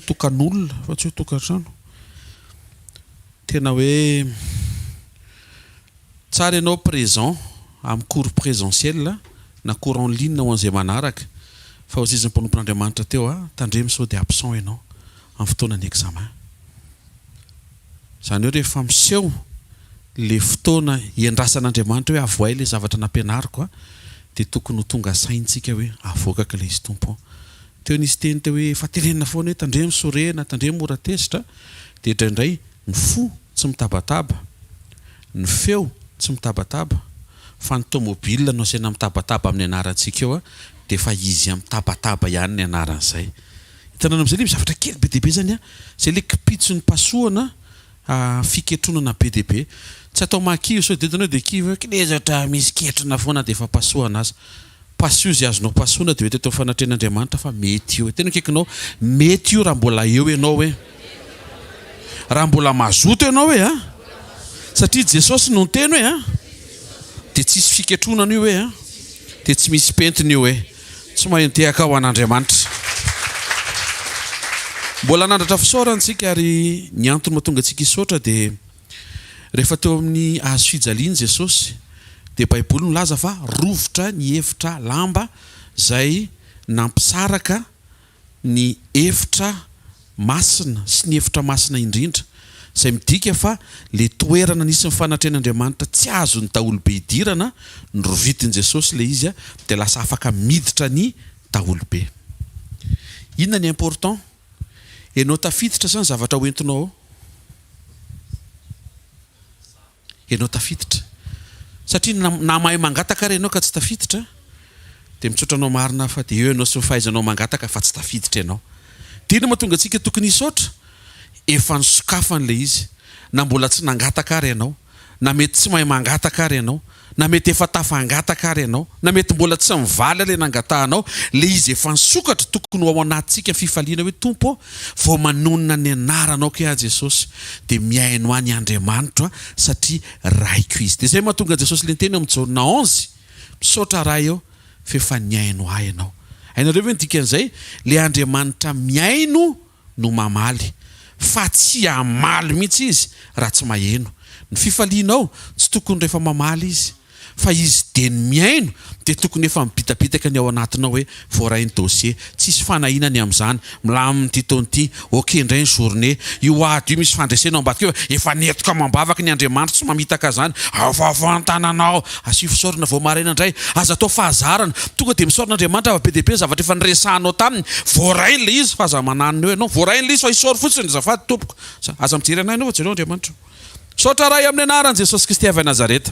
tokan'olona fa tsy hoe tokantrano. Tena hoe tsara ianao présent amin'ny cours présentiel na cours en ligne ho an'izay manaraka fa ho ziziny mpanompon'Andriamanitra teo tandremo sao dia absent ianao amin'ny fotoanan'ny examen. Izany hoe rehefa miseho le fotoana iandrasan'Andriamanitra hoe avoay ilay zavatra nampianariko dia tokony ho tonga saintsika hoe avoakaka ilay izy tompo. Teo nisy teny teo hoe efa tenenina foana hoe tandremo sorena, tandremo mora tesitra, dia indraindray ny fo tsy mitabataba, ny feo tsy mitabataba, fa ny tômôbila no asiana mitabataba amin'ny anarantsika eo dia efa izy mitabataba ihany ny anaran'izay. Hitanana amin'izay ilay zavatra kely be dia be zany izay ilay kipitson'ny pasohana fiketronana be dia be. Tsy atao makivo sao dedinao dia kivo kilezatra misy ketrona foana dia efa pasohana azy. Pasio izay azonao pasohana dia hoe teto fanatren'Andriamanitra fa mety io. Tena kaikinao mety io raha mbola eo ianao hoe raha mbola mazoto ianao hoe satria Jesosy no teny hoe dia tsisy fiketronana io hoe dia tsy misy pentiny io hoe tsy mahentehaka ho an'Andriamanitra. Mbola nandratra fisaorantsika ary ny antony mahatonga antsika hisaotra dia rehefa teo amin'ny hazo fijaliany Jesosy dia Baiboly milaza fa rovotra ny hevitra lamba izay nampisaraka ny hevitra masina sy ny hevitra masina indrindra, izay midika fa le toerana nisy fanatren'Andriamanitra tsy azo ny daholobe idirana ny rovitin'i Jesosy ilay izy dia lasa afaka miditra ny daholobe. Inona ny important? Ianao tafiditra zany zavatra hoentinao ao? Ianao tafiditra satria na mahay mangataka ianao ka tsy tafiditra dia mitsotra anao marina fa dia eo ianao sy fahaizanao mangataka fa tsy tafiditra ianao. Dia ino mahatonga antsika tokony hisaotra? Efa nisokafan'ilay izy, na mbola tsy nangataka ary ianao, na mety tsy mahay mangataka ary ianao, na mety efa tafangataka ary ianao, na mety mbola tsy mivaly ilay nangatahanao, ilay izy efa nisokatra tokony ho ao anatintsika fifaliana hoe tompo vao manonona ny anaranao ke Jesosy dia miaino any Andriamanitra satria raiko izy. Dia izay mahatonga Jesosy le teny amin'ny Jaona 11 misaotra raha eo fa efa niaino ahy ianao. Hainareo hoe ny dikan'izay le Andriamanitra miaino no mamaly fa tsy hamaly mihitsy izy raha tsy maheno. Ny fifalianao tsy tokony rehefa mamaly izy fa izy dia ny miaino dia tokony efa mibitapitaka ny ao anatinao hoe voarainy dossier, tsisy fanahinany amin'izany milaminy ty taony ty, oke indray ny journée io ady io misy fandresena ao ambadika efa netoka mambavaka ny Andriamanitra tsy mamitaka zany avavantananao asio fisaorana vao maraina indray aza atao fahazarana tonga dia misaoran'Andriamanitra fa be dia be zavatra efa niresahanao taminy voarainy le izy fa aza mananony eo ianao voarainy le izy fa hisaory fotsiny zafady tompoko aza mijery anay ianao fa jereo Andriamanitra. Saotra raha amin'ny anaran'i Jesosy Kristy avy Nazareta.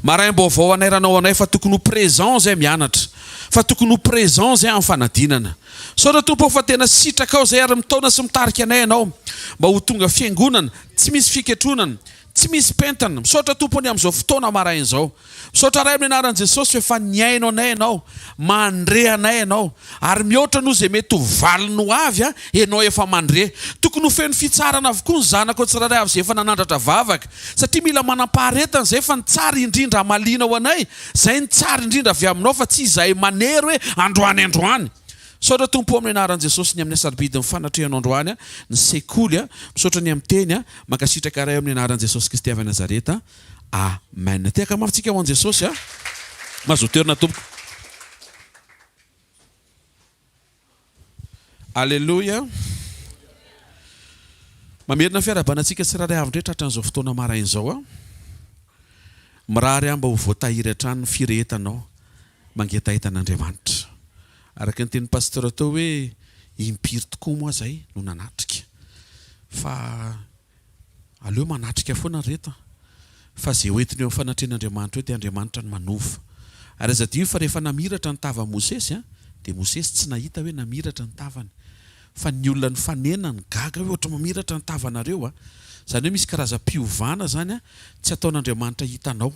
Maraim-baovao anairanao anay fa tokony ho présent zay mianatra, fa tokony ho présent zay amin'ny fanadinana. Saotra tompo fa tena sitraka ao zay ary mitaona sy mitarika anay ianao mba ho tonga fiangonana tsy misy fiketronana, tsy misy pentana. Misaotra tompony amin'izao fotoana maraina izao. Misaotra raha amin'ny anaran'i Jesosy efa niaino anay ianao, mandre anay ianao ary mihoatra noho izay mety ho valiny ho avy ianao efa mandre. Tokony ho feno fitsarana avokoa ny zanako tsiraray avy izay efa nanandratra vavaka satria mila manam-paharetana izay fa ny tsara indrindra hamaliana ho anay, izay ny tsara indrindra avy aminao fa tsy izay manery hoe androany. Misaotra tompo amin'ny anaran'i Jesosy ny amin'ny asabotsy ny fanatrehanao androany ny sekoly misaotra ny amin'ny teny mankasitraka ray amin'ny anaran'i Jesosy Kristy avy Nazareta. Amen. Tehaka mafintsika ho an'i Jesosy mazotoerina tompo. Alleluia. Mamerina fiarabanantsika tsiraray avy indray tratran'izao fotoana maraina izao mirary mba ho voatahiry hatrany ny firehetanao mangetahitana araka ny teny pasteur tao hoe impiry tokoa moa zay no nanatrika fa aleo manatrika foana reto fa zay hoentiny eo amin'ny fanatren'Andriamanitra hoe dia Andriamanitra ny manova. Ary azadio fa rehefa namiratra ny tava Mosesy dia Mosesy tsy nahita hoe namiratra ny tavany fa ny olona ny fanena ny gaga hoe ohatra mamiratra ny tavanareo zany hoe misy karazam-piovana zany tsy ataon'Andriamanitra hitanao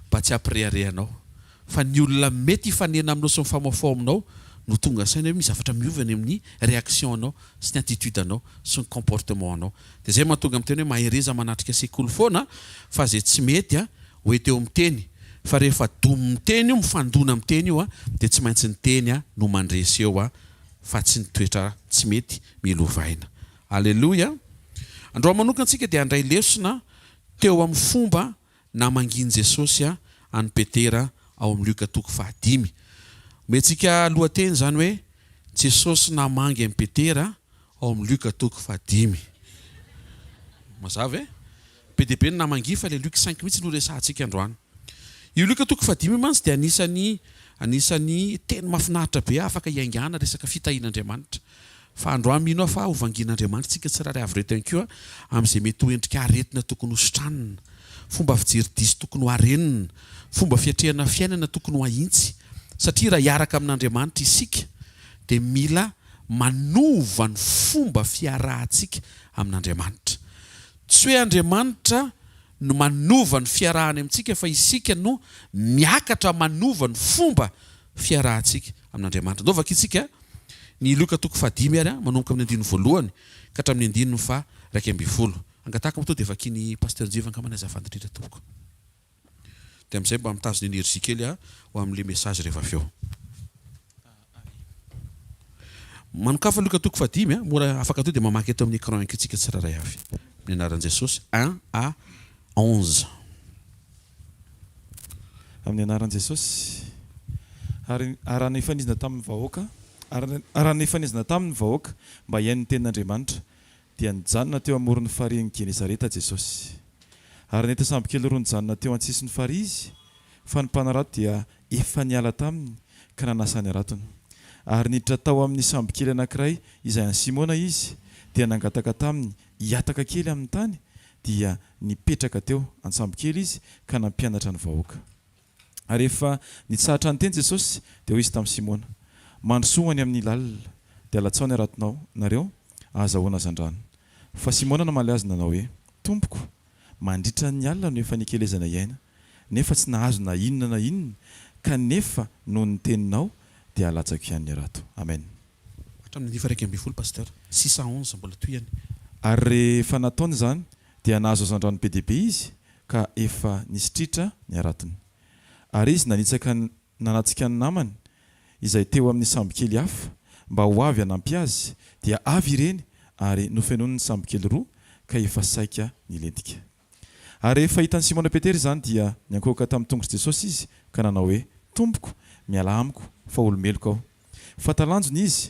mba tsy hampireharehanao fa ny olona mety hifanena aminao sy mifamafao aminao no tonga saina hoe misy zavatra miovany amin'ny réaction anao sy ny attitude anao sy ny comportement anao. Dia zay mahatonga amin'ny teny hoe mahereza manatrika sekoly foana fa zay tsy mety hoe teo amin'ny teny fa rehefa domo miteny io mifandona amin'ny teny io dia tsy maintsy ny teny no mandresy eo fa tsy ny toetra tsy mety milovaina. Alleloia. Andro manokantsika dia andray lesona teo amin'ny fomba namanginy Jesosy any Petera ao amin'ny Lioka Toko 5. Mentsika lohateny zany hoe Jesosy namangy amin'ny Petera ao amin'ny Lioka Toko 5. Mazava e? PDB ny namangy fa le Lioka 5 mihitsy no resahantsika androany. Io Lioka Toko 5 mantsy dia anisany teny mahafinaritra be afaka iaingana resaka fitahian'Andriamanitra. Fa androany mino fa ovangin'Andriamanitra tsika tsy raha avy reto ihany koa amin'izay mety ho endrika aretina tokony ho sotranina, fomba fijery diso tokony ho arenina, fomba fiatrehana fiainana tokony ho ahintsy. Satria raha hiaraka amin'Andriamanitra isika dia mila manova ny fomba fiarahantsika amin'Andriamanitra. Tsy hoe Andriamanitra no manova ny fiarahany amintsika fa isika no miakatra manova ny fomba fiarahantsika amin'Andriamanitra. Ndovaka isika ny Lioka Toko 5 ary manomboka amin'ny 1 ka hatramin'ny 1 angataka moa to dia vakiny pasteur Jevanga manazavany indrindra tompoko. Dia amin'izay mba mitazona energie kely ho amin'ilay message rehefa avy eo. Manokafa Lioka Toko 5 mora afaka to dia mamaky eto amin'ny écran antsika tsiraray avy. Amin'ny anaran'i Jesosy 1 à 11. Amin'ny anaran'i Jesosy arahana ifanizana tamin'ny vahoaka arahana ifanizana tamin'ny vahoaka mba hiain'ny tenin'Andriamanitra dia nijanona teo amoron'ny farihin'i Genesareta Jesosy. Ary nety samby kely roa nijanona teo an-tsisiny farihy izy fa ny mpanarato dia efa niala taminy ka nanasany aratony. Ary niditra tao amin'ny samby kely anankiray izay any Simona izy dia nangataka taminy hiataka kely amin'ny tany dia nipetraka teo an-samby kely izy ka nampianatra ny vahoaka. Ary efa nitsahatra ny teny Jesosy dia hoy izy tamin'ny Simona, mandrosoany amin'ny lalina dia latsao ny aratonao nareo azahoana zan-drano. Fa Simona namaly azy nanao hoe, Tompoko, mandritra ny alina no efa nikelezana iaina, nefa tsy nahazo na inona kanefa noho ny teninao dia alatsako ihany ny arato. Amen. Hatramin'ny 1 pasteur 611 mbola toyany. Ary rehefa nataony zany dia nahazo zan-drano be dia be izy ka efa nisitritra ny aratony. Ary izy nanitsaka nanatsika ny namany izay teo amin'ny samby kely hafa mba ho avy hanampy azy dia avy ireny ary nofenony ny samby kely roa ka efa saika nilentika. Ary rehefa hitan'ny Simona Petera zany dia niankohoka tamin'ny tongotra Jesosy izy ka nanao hoe, Tompoko, miala amiko fa olomeloko aho. Fa talanjony izy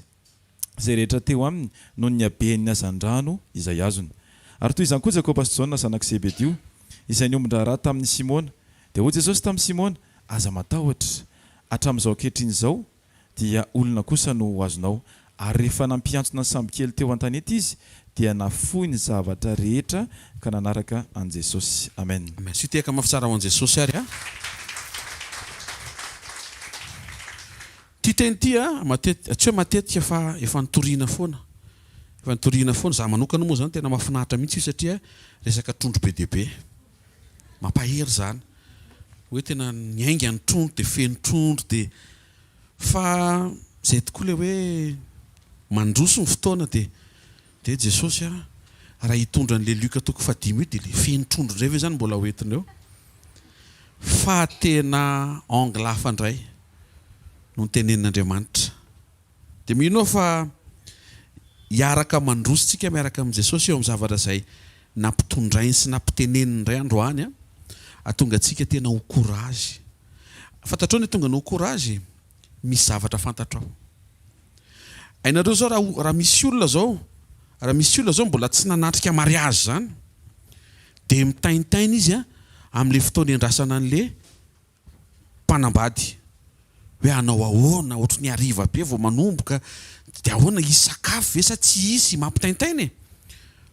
izay rehetra teo aminy noho ny haben'ny hazan-drano izay azony. Ary toy izany koa Jakoba sy Jaona zanak'i Zebedio izay niombon-draharaha tamin'ny Simona dia hoy Jesosy tamin'ny Simona, aza matahotra, hatramin'izao ankehitriny izao dia olona kosa no azonao. Ary rehefa nampiantsona ny samby kely teo an-tanety izy dia nafoy ny zavatra rehetra ka nanaraka an Jesosy. Amen. Amen. Sy teka mafitsara ho an Jesosy ary a. Ty teny ty tsy hoe matetika fa efa nitoriana foana. Efa nitoriana foana za manokana moa zany tena mahafinaritra mihitsy satria resaka trondro be dia be. Mampahery zany. Hoe tena niainga ny trondro dia feno trondro dia fa zay tokoa le hoe mandroso ny fotoana dia Jesosy raha hitondra an'ilay Lioka Toko 5 io dia le feno trondro indray ve zany mbola hoentiny eo. Fa tena angle hafa indray no nitenenin'Andriamanitra. Dia mino fa hiaraka mandrosontsika miaraka amin'i Jesosy eo amin'ny zavatra izay nampitondrainy sy nampiteneniny indray androany atonga antsika tena ho courage. Fantatrao ny tonga no courage, misy zavatra fantatrao. Ainareo zao raha misy olona zao mbola tsy nanatrika mariage zany dia mitaintaina izy amin'ilay fotoana iandrasana an'ilay mpanambady hoe anao ahoana ohatry ny hariva be vao manomboka dia ahoana hisy sakafo ve sa tsy hisy mampitaintaina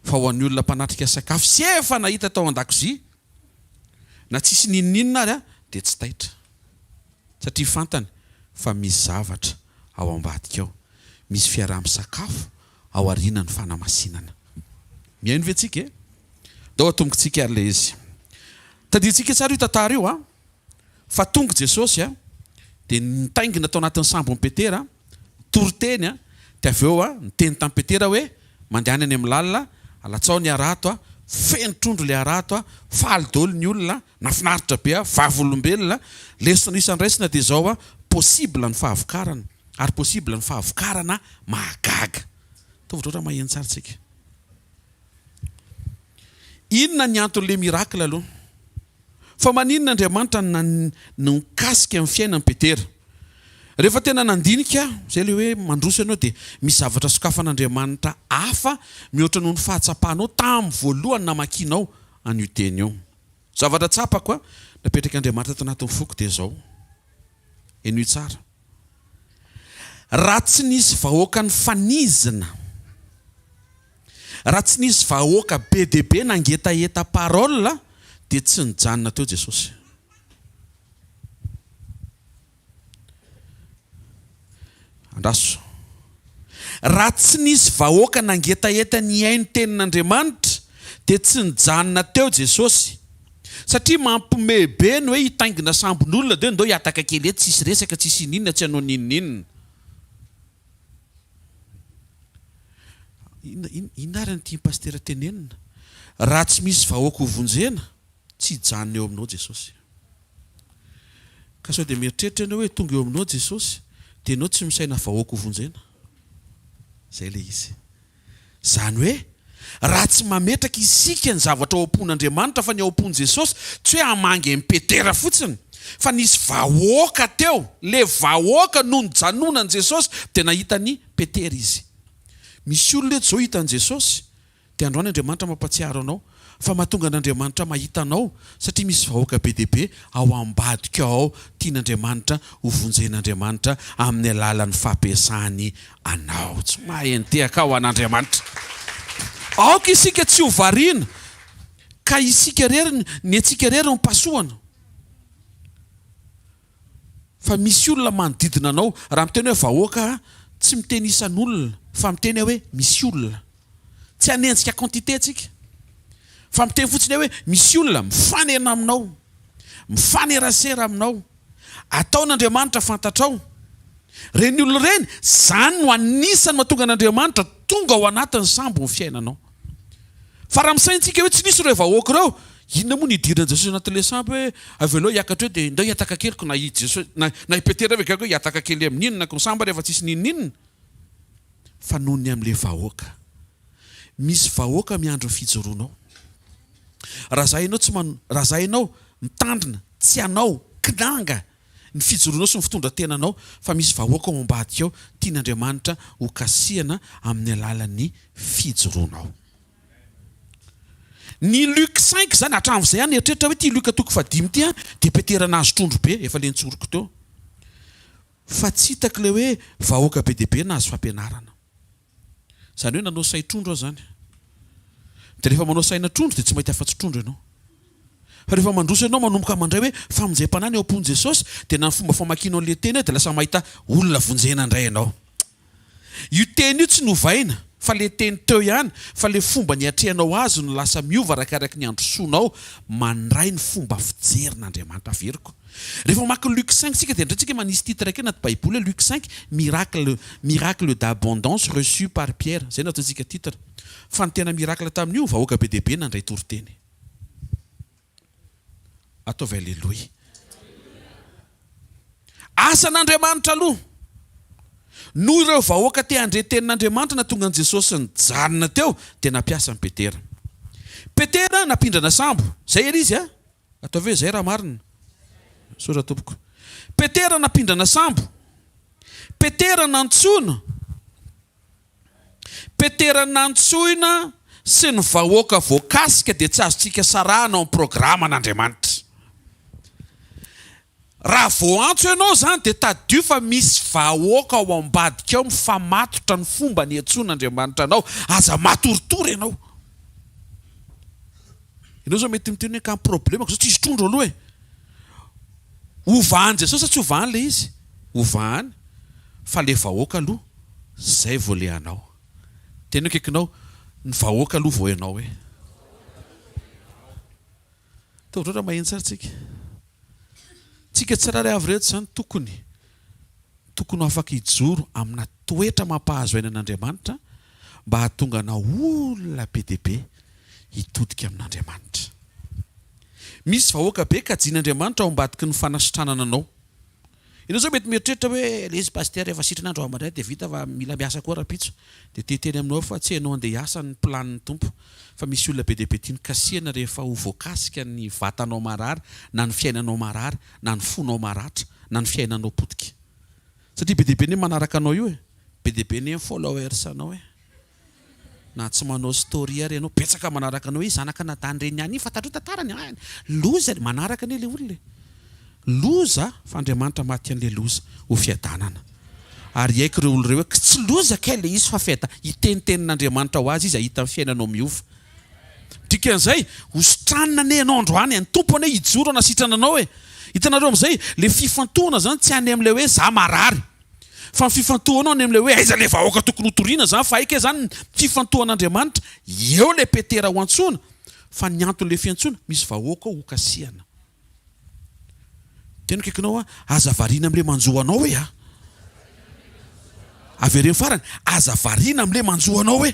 fa ho an'ny olona mpanatrika sakafo sy efa nahita tao an-dakozia na tsisy ninninina ary dia tsy taitra satria fantany fa misy zavatra ao ambadika ao, misy fiaraha-misakafo ao aoriana ny fanamasinana. Mihaino ve tsika dao atombokantsika ary le izy tadintsika tsara io tantara io fa tonga Jesosy dia nitaingina tao anatin'ny sambo ny Petera toriteny dia avy eo niteny tamin'ny Petera hoe mandehana any amin'ny lalina alatsao ny arato feno trondro le arato faly daholo ny olona nafinaritra be vavolombelona lesona isandraisina dia zao possible ny fahavokarana ary possible ny fahavokarana mahagaga. Tovitra maheno tsara tsika. Inona ny anton'le miracle aloha? Fa maninona Andriamanitra nikasika amin'ny fiainan'i Petera. Rehefa tena nandinika zay le hoe mandroso ianao dia misy zavatra sokafan'Andriamanitra hafa mihoatra noho ny fahatsapanao tamin'ny voalohany namakianao an'io teny io. Zavatra tsapako napetraka Andriamanitra tao anatin'ny foko dia zao. Eny tsara. Raha tsy nisy vahoaka ny fanizina, raha tsy nisy vahoaka be dia be nangetaeta parole dia tsy nijanona teo Jesosy. Andraso. Raha tsy nisy vahoaka nangetaeta ny aino tenin'Andriamanitra dia tsy nijanona teo Jesosy. Satria mampimebe ny hoe hitaingina sambon'olona dia ndao hiataka kely eto tsisy resaka tsisy ninona tsy hanao ninninina. Inarany ity pastera tenenina. Raha tsy misy vahoaka ho vonjena tsy hijanona eo aminao Jesosy. Ka sao dia mieritreritra ianao hoe tonga eo aminao Jesosy dia ianao tsy misaina vahoaka ho vonjena. Zay le izy. Zany hoe raha tsy mametraka isika ny zavatra ao am-pon'Andriamanitra fa ny ao am-pon Jesosy tsy hoe hamangy amin'ny Petera fotsiny fa nisy vahoaka teo. Le vahoaka noho ny janonan'i Jesosy dia nahita ny Petera izy. Misy olona eto zao hitan'i Jesosy dia androany Andriamanitra mampatsiaro anao fa mahatonga n'Andriamanitra mahita anao satria misy vahoaka be dia be ao ambadika ao tian'Andriamanitra ho vonjen'Andriamanitra amin'ny alalan'ny fampiasany anao. Tsy mahentehaka ao an'Andriamanitra. Aoka isika tsy ho variana ka isika rery ny antsika rery no pasohana. Fa misy olona manodidina anao raha miteny hoe vahoaka tsy miteny isan'olona fa miteny hoe misy olona. Tsy hanenjika quantité tsika. Fa miteny fotsiny hoe misy olona mifanena aminao, mifanerasera aminao. Ataon'Andriamanitra fantatrao. Reny olona reny, zany no anisany mahatonga n'Andriamanitra tonga ao anatin'ny sambo ny fiainanao. Fa raha misaintsika hoe tsy nisy ireo vahoaka ireo, inona moa ny idiran'i Jesosy anatin'ilay sambo hoe avelao hiakatra eo dia ndao hiataka keliko na i Jesosy na i Petera ve kako hiataka kely amin'inona ko samba rehefa tsisy ninninina. Fa noho ny amin'ilay vahoaka. Misy vahoaka miandro ny fijoroanao. Raha zah ianao mitandrina tsy hanao kinanga ny fijoroanao sy ny fitondrantenanao fa misy vahoaka ao ambadika ao tian'Andriamanitra ho kasihana amin'ny alalan'ny fijoroanao. Ny Lioka 5 zany hatramin'izay ihany eritreritra hoe ty Lioka Toko 5 ty dia Petera nahazo trondro be efa le nitsoroko teo. Fa tsy hitako le hoe vahoaka be dia be nahazo fampianarana. Zany hoe nanao say trondro zany. Dia rehefa manao saina trondro dia tsy mahita afa-tsy trondro ianao. Fa rehefa mandroso ianao manomboka mandray hoe famonjam-panany ao am-pon Jesosy dia na ny fomba famakianao le teny dia lasa mahita olona vonjena indray ianao. Io teny io tsy novaina fa le teny teo ihany fa le fomba ny atrehanao azy no lasa miova arakaraka ny androsoanao mandray ny fomba fijerin'Andriamanitra veriko. Rehefa mamaky Lioka 5 sika dia ndraitsika manisy titre kely anaty Baiboly hoe Lioka 5 miracle d'abondance reçu par Pierre. Zay nataontsika titre. Fa ny tena miracle tamin'io vahoaka be dia be nandray toriteny. Ataovy aleloia. Asan'Andriamanitra aloha. Noho ireo vahoaka te handre tenin'Andriamanitra na tonga an Jesosy nijanona teo dia nampiasa ny Petera. Petera napindrana sambo. Zay ery izy ataovy hoe zay raha marina. Sora tompoko. Petera napindrana sambo. Petera nantsoina. Petera nantsoina sy ny vahoaka voakasika dia tsy azontsika sarahana ao amin'ny programan'Andriamanitra. Raha voantso ianao zany dia tadio fa misy vahoaka ao ambadika ao mifamatotra ny fomba ny antson'Andriamanitra anao. Aza matoritory ianao. Ianao zao mety miteny hoe ka problema zao tsisy trondro aloha e. Ovahany Jesosy tsy ovahany le izy. Ovahany fa le vahoaka aloha zay vao le anao. Teny hoe kekinao ny vahoaka aloha vao ianao hoe. Taodratra maheno tsara tsika. Tsika tsirairay avy reto zany tokony afaka hijoro amina toetra mampahazo aina an'Andriamanitra mba hahatonga anao olona be dia be hitodika amin'Andriamanitra. Misy vahoaka be ka jian'Andriamanitra ao ambadiky ny fanasitranana anao. ianao zao mety mieritreritra hoe le izy pasteur efa sitranandro amandray dia vita fa mila miasa koa rapitso dia teteny aminao fa tsy hainao andeha hiasa ny planin'ny tompo fa misy olona be dia be tiany kasihana rehefa ho voakasika ny vatanao marary na ny fiainanao marary na ny fonao maratra na ny fiainanao potika satria be dia be ny manaraka anao io e be dia be ny followers anao e na tsy manao story ary ianao petsaka manaraka anao zanaka nadany reny ihany fantatrao tantarany loza manaraka anie le olona loza fa Andriamanitra maty an'le loza ho fiadanana ary haiko ireo olona ireo hoe tsy loza kay le izy fa itenitenin'Andriamanitra ho azy izy ahita amin'ny fiainanao miova dikan'izay hositranina ane ianao androany ny tompo ane hijoro anasitrana anao e hitanareo amin'izay le fifantohana zany tsy any amin'ilay hoe za marary fa ny fifantohanao any amin'ilay hoe aiza le vahoaka tokony hotoriana zany fa aika zany fifantohan'Andriamanitra eo le petera ho antsoina fa ny anton'le fiantsoana misy vahoaka ho kasihana tena kaikinao aza variana amin'le manjoanao hoe avy ireny farany aza variana amin'le manjoanao hoe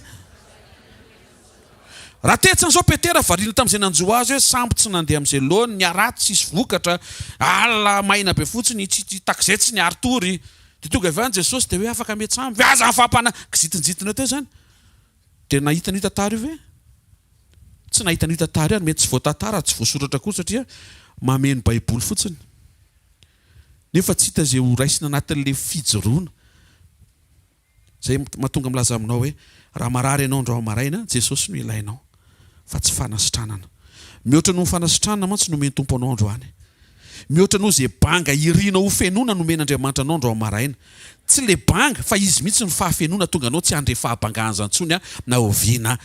raha tetsany zao petera variana tamin'izay nanjoa azy hoe sambo tsy nandeha amin'izay loany ny araty tsisy vokatra ala maina be fotsiny tsy takizay tsy ny aritory dia tonga avy any Jesosy dia hoe afaka miatsamby aza afampana kizitinjitina teo zany dia nahitany tantara io ve tsy nahitany tantara ihany mety tsy voatantara tsy voasoratra koa satria mameno baiboly fotsiny nefa tsy hita izay ho raisina anatin'le fijoroana zay mahatonga milaza aminao hoe raha marary ianao andro maraina Jesosy no ilainao fa tsy fanasitranana mihoatra noho fanasitranana mantsy nomeny tompo anao androany mihoatra noho izay banga irina ho fenona nomen'Andriamanitra anao andro maraina tsy le banga fa izy mihitsy ny fahafenona tonga anao tsy andre fahabangahan'izantsony na oviana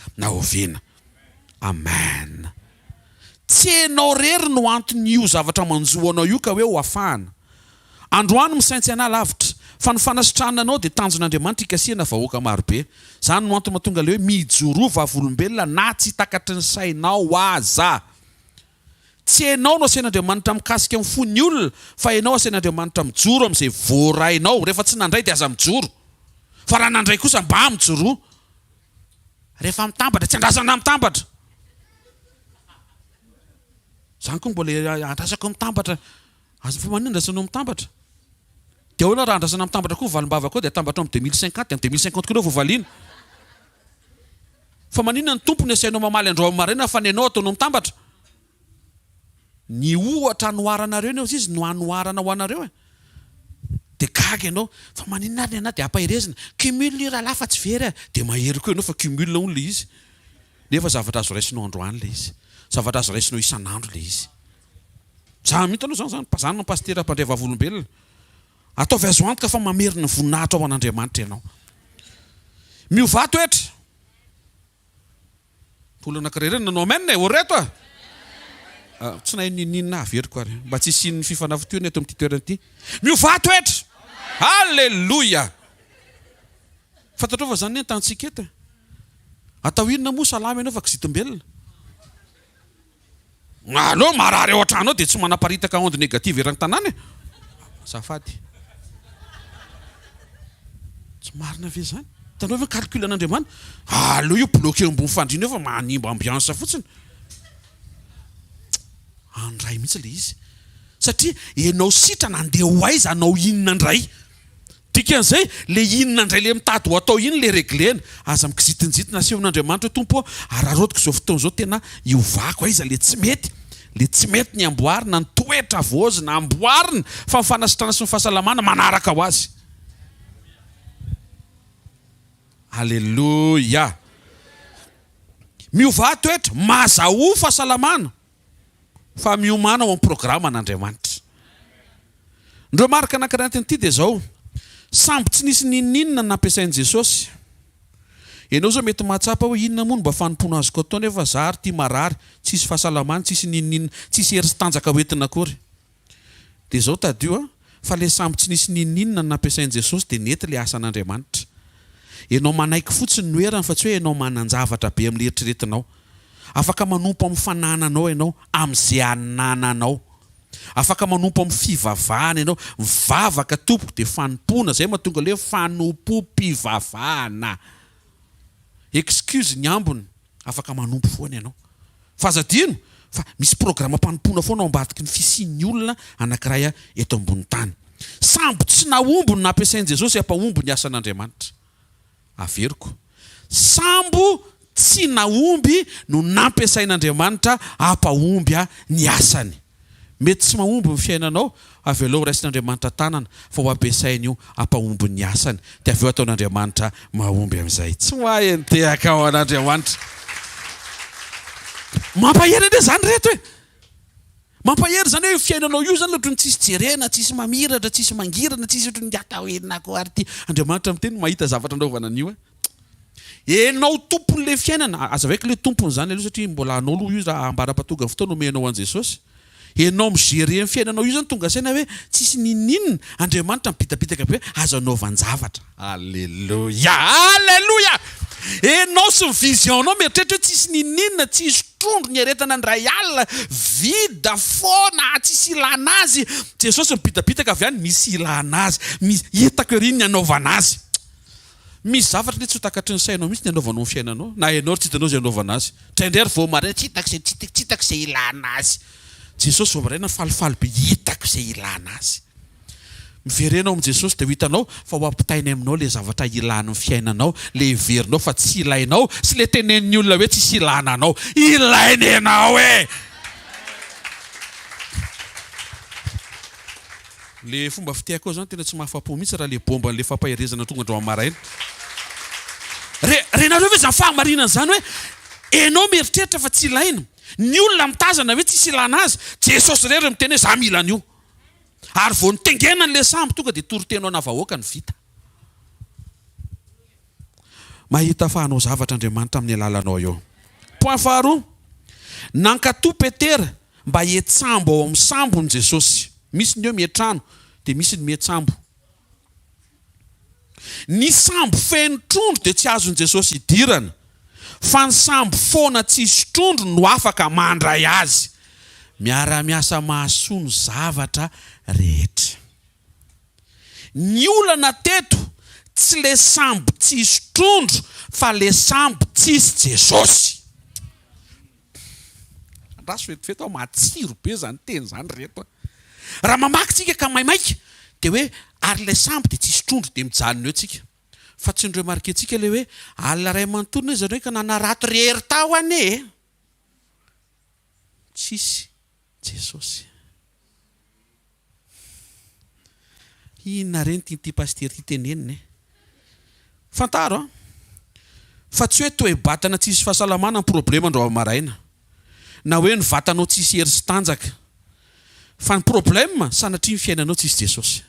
amen tsy hainao rery no antony io zavatra manjoanao io ka hoe ho afahana androany misaintsy ana lavitra fa ny fanasitranana anao dia tanjon'Andriamanitra ikasihana vahoaka marobe zany no antony mahatonga le hoe mijoro vavolombelona na tsy hitakatry ny sainao aza tsy hainao no asain'Andriamanitra mikasika amin'ny fony olona fa hainao asain'Andriamanitra mijoro amin'izay voarainao rehefa tsy nandray dia aza mijoro fa raha nandray kosa mba mijoro rehefa mitambatra tsy andrasana mitambatra zany koa mbola andrasako mitambatra aza fa manino andrasanao mitambatra dia ahoana raha andrasana mitambatra koa valim-bava koa dia atambatra amin'ny 2050 amin'ny 2050 koa ireo vovaliana fa manina ny tompony asainao mamaly andro maraina fa ny anao ataonao mitambatra ny ohatra anoharanareo ny izy no anoharana ho anareo dia gaga ianao fa maninona ary ana dia ampahirezina cumule raha lafa tsy very dia mahery koa ianao fa cumule hono le izy nefa zavatra azo raisinao androany le izy zavatra azo raisinao isan'andro le izy za mitanao zany no pastera mpandray vavolombelona ataovy azo antoka fa mamerina ny voninahitra ao an'Andriamanitra ianao miova toetra mpolo anankiray ireny nanao amen oreto tsy nahay ninina averiko ary mba tsy isian'ny fifanavitoana eto amin'ity toerana ity miova toetra halleloia fantatrao fa zany ny an-tantsika eto atao inona moa salama ianao fa kizitim-belona alo marary ao an-trano dia tsy manaparitaka onde négative erany tanàna safady tsy marina ve zany tanao hoe calcul an'Andriamanitra alo io bloqué ambony fandriana eo fa manimba ambiansa fotsiny andray mihitsy le izy satria ianao sitra nandeha ho aiza anao inona andray dikan'izay le inona andray le mitady ho atao iny le reglena aza mikizitinjitina asehon'Andriamanitra hoe tompo araharotiko izao fotoana izao tena hiovako aiza le tsy mety ny amboarina ny toetra voazina amboarina fa mifanasitrana sy ny fahasalamana manaraka ho azy halleloia miova toetra mazaho fahasalamana fa miomana ao amin'ny programa an'Andriamanitra ndreo marika anankirantynyity dia zao samby tsy nisy ninninona nampiasain'i Jesosy ianao zao mety mahatsapa hoe inona moa no mba fanompono azoko atao nefa za ary tia marary tsisy fahasalamana tsisy ninninona tsisy hery sy tanjaka hoentina akory dia zao tadio fa le samby tsy nisy ninninona nampiasain'i Jesosy dia nety le asa an'Andriamanitra ianao manaiky fotsiny noerana fa tsy hoe ianao manan-javatra be amin'ny eritreretinao afaka manompo amin'ny fanananao ianao amin'izay anananao afaka manompo amin'ny fivavahana ianao mivavaka tompoko dia fanompona zay mahatonga le fanompo-mpivavahana excuse ny ambony afaka manompo foana ianao fa azadino fa misy programa mpanompoana foana ao ambadiky ny fisian'ny olona anankiray eto ambony tany Sambo tsy naombo no nampiasain'i Jesosy hampaombo ny asan'Andriamanitra. Averiko. Sambo tsy naomby no nampiasain'Andriamanitra hampaomby ny asany. Mety tsy mahomby ny fiainanao, avy eo raisin'Andriamanitra tanana fa ho ampiasainy io hampahomby ny asany. Dia avy eo ataon'Andriamanitra mahomby amin'izay. Tsy mahay nitehaka ao an'Andriamanitra. Mampahery ande zany reto hoe. Mampahery zany hoe fiainanao io zany ohatrany tsisy jerena, tsisy mamiratra, tsisy mangirana, tsisy ohatrany atahoenina ko ary ty. Andriamanitra miteny mahita zavatra anaovana an'io. Enao tompon'le fiainana, aza vaika le tompony zany aloha satria mbola anao aloha io raha ambara-patonga fotoana omenao an Jesosy. Enao mijery amin'ny fiainanao io zany tonga saina hoe tsisy ninninina Andriamanitra mipitapitaka be azo anaovan-javatra. Alleluia! Alleluia! Enao sy ny vision-nao mieritreritra hoe tsisy ninninina, tsisy trondro ny aretana ny ray alina, vida foana, tsisy ilana azy. Jesosy mipitapitaka avy any misy ilana azy, hitako ery ny anaovana azy. Misy zavatra le tsy takatry ny sainao mihitsy ny anaovanao ny fiainanao, na enao tsy hitanao zay anaovana azy. Traindray vao mare tsy hitako izay ilana azy. Jesosy vao maraina falifaly be hitako izay ilana azy. Miverenao amin'i Jesosy dia hitanao fa ho ampitainy aminao le zavatra ilana ny fiainanao, le heverinao fa tsy ilainao, sy le tenenin'ny olona hoe tsisy ilana anao. Ilainy ianao e! Le fomba fitiako ao zany tena tsy mahafapo mihitsy raha le bomban'le fampahirezana tonga andro amaraina. Renareo hoe zany fahamarinana zany hoe enao mieritreritra fa tsy ilaina. Ny olona mitazana hoe tsisy ilana azy, Jesosy rery miteny hoe za mila an'io. Ary vao nitengena n'le sambo tonga dia torotenao navahoaka ny vita. Mahita fahanao zavatra Andriamanitra amin'ny alalanao eo. Point faharoa, nankatoa Petera mba hietsambo ao amin'ny sambony Jesosy. Misy ny eo mihetrano, dia misy ny mihetsambo. Ny sambo feno trondro dia tsy azon'i Jesosy idirana, fa ny sambo foana tsisy trondro no afaka mandray azy. Miara-miasa mahasoa ny zavatra rehetra. Ny olana teto tsy le sambo tsisy trondro, fa le sambo tsisy Jesosy. Raso vetivety ao matsiro be zany teny zany reto. Raha mamaky tsika ka maimaika dia hoe ary le sambo dia tsisy trondro dia mijanona eo tsika. Fa tsy ndreo markentsika le hoe alina ray manontolona izy ireo ka nanarato rehery tao ane. Tsisy Jesosy. Inona reny ty pastery ty teneniny. Fantaro fa tsy hoe toe-batana tsisy fahasalamana ny problema andro amaraina, na hoe ny vatanao tsisy hery sy tanjaka, fa ny problema sanatria ny fiainanao tsisy Jesosy.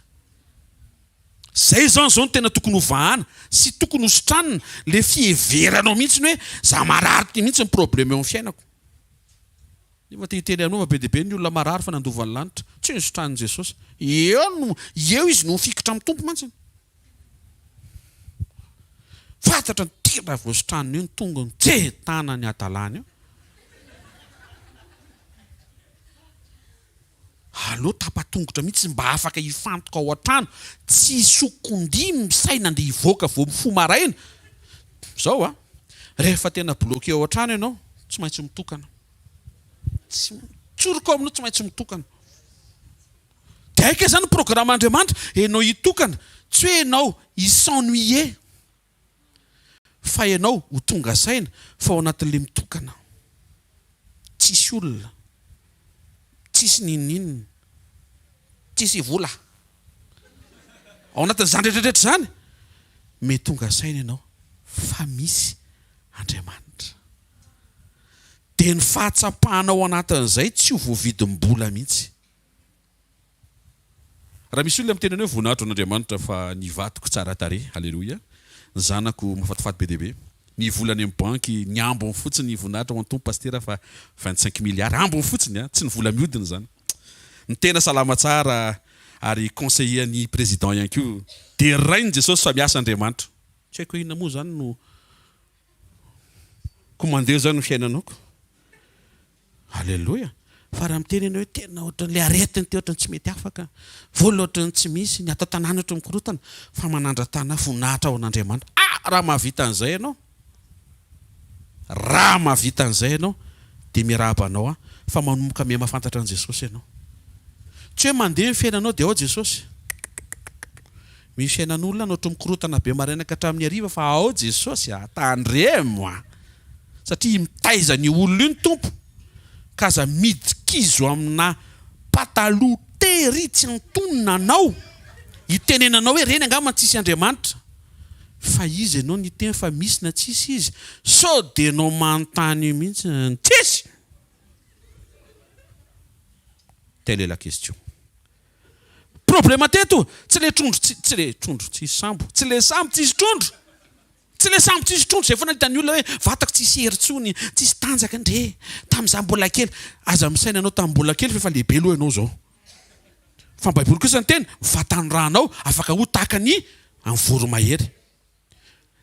Zay zao no tena tokony hovahana sy tokony hositranina le fieveranao mihitsy ny hoe za marary ty mihitsy ny problema eo amin'ny fiainako. Nefa te hiteny anova be dia be ny olona marary fa nandovan'ny lanitra, tsy ny sotranin'i Jesosy. Eo izy no fikitra amin'ny tompo mantsiny. Fantatra ny tira voasotraniny io ny tonga ny tsetana ny adalany eo. Allo tapatongotra mihitsy mba afaka hifantoka ao an-trano, tsy sokondimy misaina andeha hivoaka vao mifo maraina. Zao rehefa tena bloqué ao an-trano ianao, tsy maintsy mitokana. Tsoroko aminao tsy maintsy mitokana. Dia aika zany programme-Andriamanitra, enao hitokana, tsy hoe enao hisennuyer, fa enao ho tonga saina fa ao anatin'le mitokana. Tsisy olona, tsisy ninninina, tsisy vola. Ao anatin'izany rehetrarehetra zany, mety tonga saina ianao fa misy Andriamanitra. Dia ny fahatsapahanao anatin'izay tsy ho voavidim-bola mihitsy. Raha misy olona mitenena hoe voninahitro an'Andriamanitra fa nivatoko tsara tarehy, halleloia, ny zanako mafatifaty be dia be, ny volany amin'ny banky, ny ambony fotsiny ny voninahitra ho antompo pastera fa 25 milliards, ambony fotsiny, tsy ny vola mihodina zany. Ny tena salama tsara ary conseiller ny président ihany koa, dia rainy Jesosy fa miasa Andriamanitra. Tsy haiko inona moa zany no commandé zany ny fiainanako. Halleluia. Fa raha miteny hoe tena ohatran'le aretiny ty ohatrany tsy mety afaka, vola ohatrany tsy misy, ny atao tanàna ohatrany mikorotana, fa manandra-tana voninahitra ao an'Andriamanitra. Raha mahavita an'izay ianao, raha mahavita an'izay ianao, dia miarahaba anao fa manomboka miha mahafantatra an' Jesosy ianao. Tsy hoe mandeha ny fiainanao dia ao Jesosy. misy fiainan'olona no mikorotana be maraina ka hatramin'ny hariva fa ao Jesosy tandremo satria mitaiza ny olona iny tompo ka aza midikizo amina pataloha tery tsy antonona anao itenenanao hoe reny angamba tsisy Andriamanitra fa izy ianao ny teny fa misy na tsisy izy sao de anao manontany mihitsy tsisy. Telle est la question. Problème teto tsy le trondro tsisy sambo tsy le sambo tsisy trondro tsy le sambo tsisy trondro zay foana hitany olona hoe vatako tsisy hery-tsony tsisy tanjaka ndre tamin'izaho mbola kely aza misaina anao tamin'ny mbola kely fa lehibe loha ianao zao fa ny Baiboly kosa ny teny vatany ranao afaka ho tahaka ny amin'ny voromahery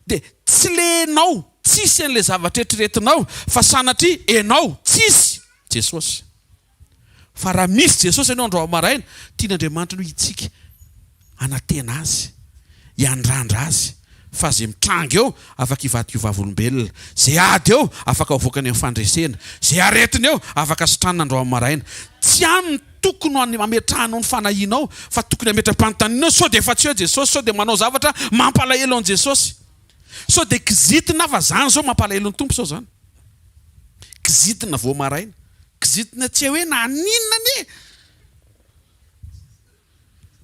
de tsy lenao tsisy an'le zavatra eritreretinao fa sanatria enao tsisy Jesosy. Fa raha misy Jesosy ianao andro maraina tian'Andriamanitra no hitsika anatena azy hiandrandra azy fa zay mitranga eo afaka hivadika io vavolombelona zay ady eo afaka hovoakany amin'ny fandresena zay aretiny eo afaka sotranina andro maraina tsy any tokony ametrahanao ny fanahinao fa tokony ametra-panontanianao sao de efa tsy eo Jesosy sao de manao zavatra mampalahelo an Jesosy sao de kizitina fa zany zao mampalahelo ny tompo sao zany kizitina vao maraina kizitina tsy hoe naninona ne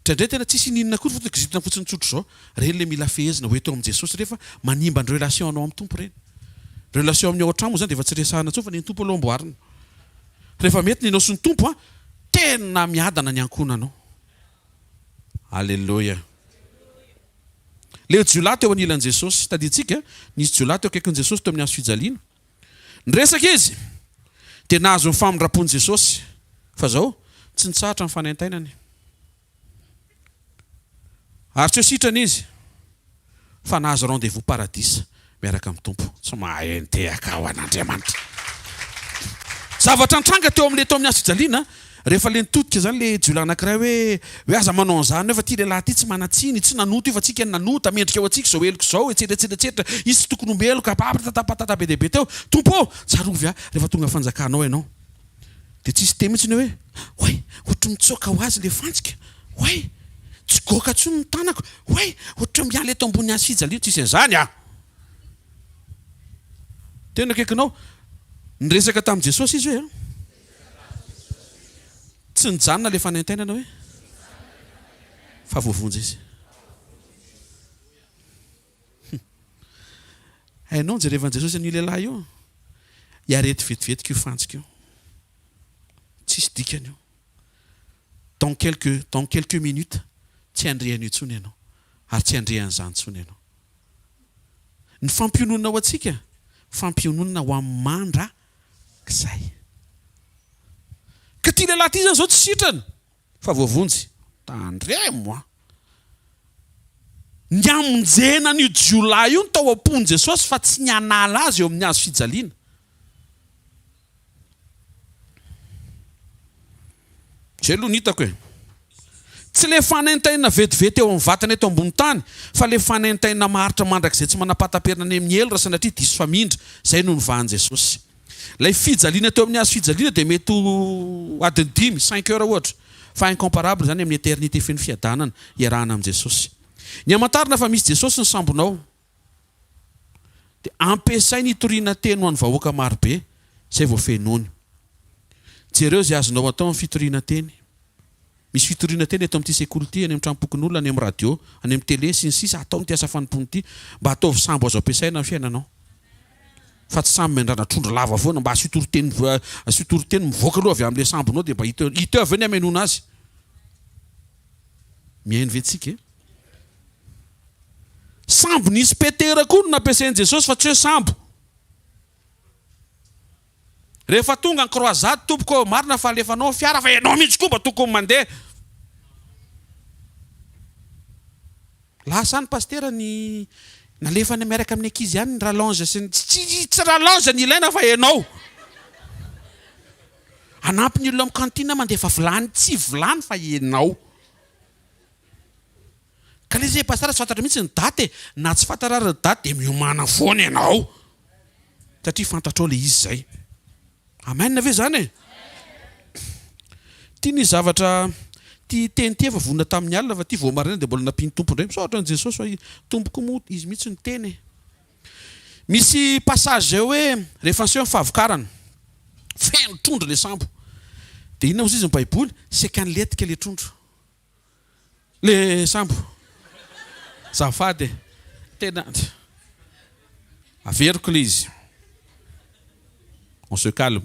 tendray tena tsisy ninona kory fa kizitina fotsiny tsotro zao reny le mila fehezina hoeto amin'ny Jesosy rehefa manimba ny relation anao amin'ny tompo reny relation amin'ny ao an-trano moa zany de efa tsy resahana tsao fa ny tompo aloha amboarina rehefa mety ninao sy ny tompo tena miadana ny ankonanao. Alleluia. Le jiolahy teo anilan'i Jesosy taditsika nisy jiolahy teo akaikin'i Jesosy teo amin'ny hazo fijaliana niresaka izy de nahazo ny famindrapon'i Jesosy fa zao tsy nitsahatra ny fanaintainany ary tsy sitrana izy fa nahazo rendez-vous paradisa miaraka amin'ny tompo tsy mahentehaka ao an'Andriamanitra zavatra nitranga teo amin'le tao amin'ny hazo fijaliana rehefa le nitodika zany le jiolahy anankiray hoe aza manao an'izany fa ty lehilahy ty tsy manatsiny tsy nanoto io fa tsika nanota mendrika eo atsika zao eloko zao etseretseretsetra izy tsy tokony omeloka papatata be dehibe teo tompo tsarovy rehefa tonga fanjakanao ianao de tsisy teny mihitsy hoe oay ohatry mitsoka ho azy le fantsika oay tsy goka tsony ny tanako oay ohatry miala eto ambony hazo fijaliana tsisy an'izany tena akaikinao niresaka tamin'i Jesosy izy hoe tsy nijanona le fanaintainana hoe fa voavonjy izy hainao jerevan'i Jesosy an'io lehilahy io hiarety vetivetika io fantsika io tsisy dikany io dans quelques minutes tsy andrehan'io tsony ianao ary tsy andrehan'izany tsony ianao ny fampiononana ho atsika fampiononana ho amin'ny mandrakizay ka ty lehilahy ty zany zao tsy sitrana fa voavonjy tandremo ny amonjena n'io jiolahy io ny tao am-pony Jesosy fa tsy ny anala azy eo amin'ny hazo fijaliana zay aloha nitako hoe tsy le fanaintaina vetivety eo amin'ny vatana eto ambony tany fa le fanaintaina maharitra mandrakizay tsy manapataperina any amin'ny elo raha sanatria diso famindra zay no nivahan'i Jesosy. Lay fijaliana teo amin'ny hazo fijaliana de mety adiny 5 heures ohatra fa incomparable zany amin'ny éternité feno fiadanana iarahana amin'ny Jesosy. Ny amantarina fa misy Jesosy ny sambonao de ampiasainy hitoriana teny ho an'ny vahoaka marobe zay vao fenony. Jereo zay azonao atao amin'ny fitoriana teny. Misy fitoriana teny eto amin'ity sekoly ity any amin'ny tranopokon'olona any amin'ny radio any amin'ny télé sy ny sisa atao amin'ity asa fanompony ity mba ataovy sambo azo ampiasaina amin'ny fiainanao fa tsy samy mendrana trondro lava foana mba asitoriteny mivoaka aloha avy amin'le sambonao de mba hita avy ny amenona azy miaino vetsika sambo nisy Petera koa no nampiasain'i Jesosy fa tsy hoe sambo rehefa tonga ny croisade tompoko marina fa alefanao fiara fa ianao mihitsy koa mba tokony mandeha lasa ny pastera ny nalefany miaraka amin'ny ankizy ihany ny rallonge sy tsy rallonge ny ilaina fa ianao anampy ny olona amin'ny kantina mandefa vilany tsy vilany fa ianao ka le zay pastera tsy fantatra mihitsy ny daty na tsy fantarary ny daty de miomana foana ianao satria fantatrao le izy zay. Amen ve zany tia ny zavatra ty teny ty efa vonona tamin'ny alina fa ty voamarina dia mbola nampiny tompo indray misaotra ny Jesosy fa tompoko moa izy mihitsy ny teny. Misy passage zay hoe rehefa anseho amin'ny fahavokarana feno trondro le sambo dia inona moa izy ny baiboly sekany letika le trondro le sambo zafady tena averiko le izy on se calme.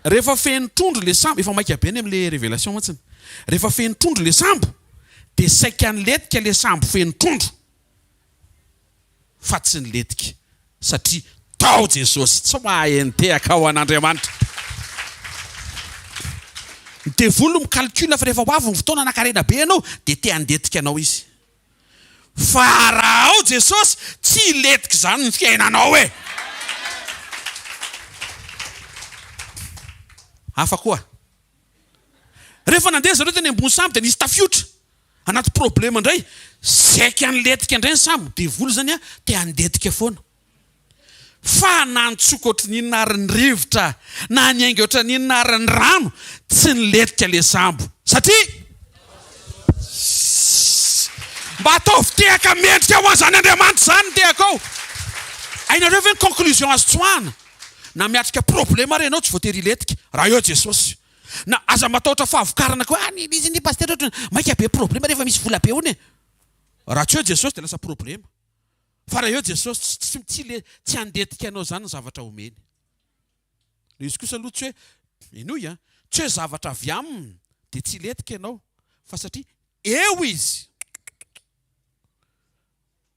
Rehefa feno trondro le sambo efa maika be any amin'le révélation motsiny. Rehefa feno trondro le sambo dia saikany letika le sambo feno trondro fa tsy ny letika satria tao Jesosy tsy mahentehaka ao an'Andriamanitra. Ny devolo mikalkula fa rehefa ho avy ny fotoana anakarena be ianao dia te handetika anao izy. Fa raha ao Jesosy tsy letika izany ny fiainanao e. Hafa koa. Rehefa nandeha zareo teny ambony sambo dia nisy tafiotra anaty problema indray. Saika ny letika indray ny sambo. Devolo zany te handetika foana. Fa na nitsoko ohatry ninona ary ny rivotra na niainga ohatry ninona ary ny rano tsy ny letika le sambo satria mba ataovy tehaka mendrika ho an'izany Andriamanitra zany ny tehaka ao. Ainareo ve ny conclusion azo tsoahana na miatrika problema renao tsy voatery letika raha eo Jesosy. Na aza matahotra fahavokarana koa izy ny paster ohatry maika be problema rehefa misy vola be hony. Raha tsy eo Jesosy dia lasa problema. Fa raha eo Jesosy tsy handetika anao zany ny zavatra omeny. Izy kosa aloha tsy hoe inoy tsy hoe zavatra avy aminy dia tsy letika ianao fa satria eo izy.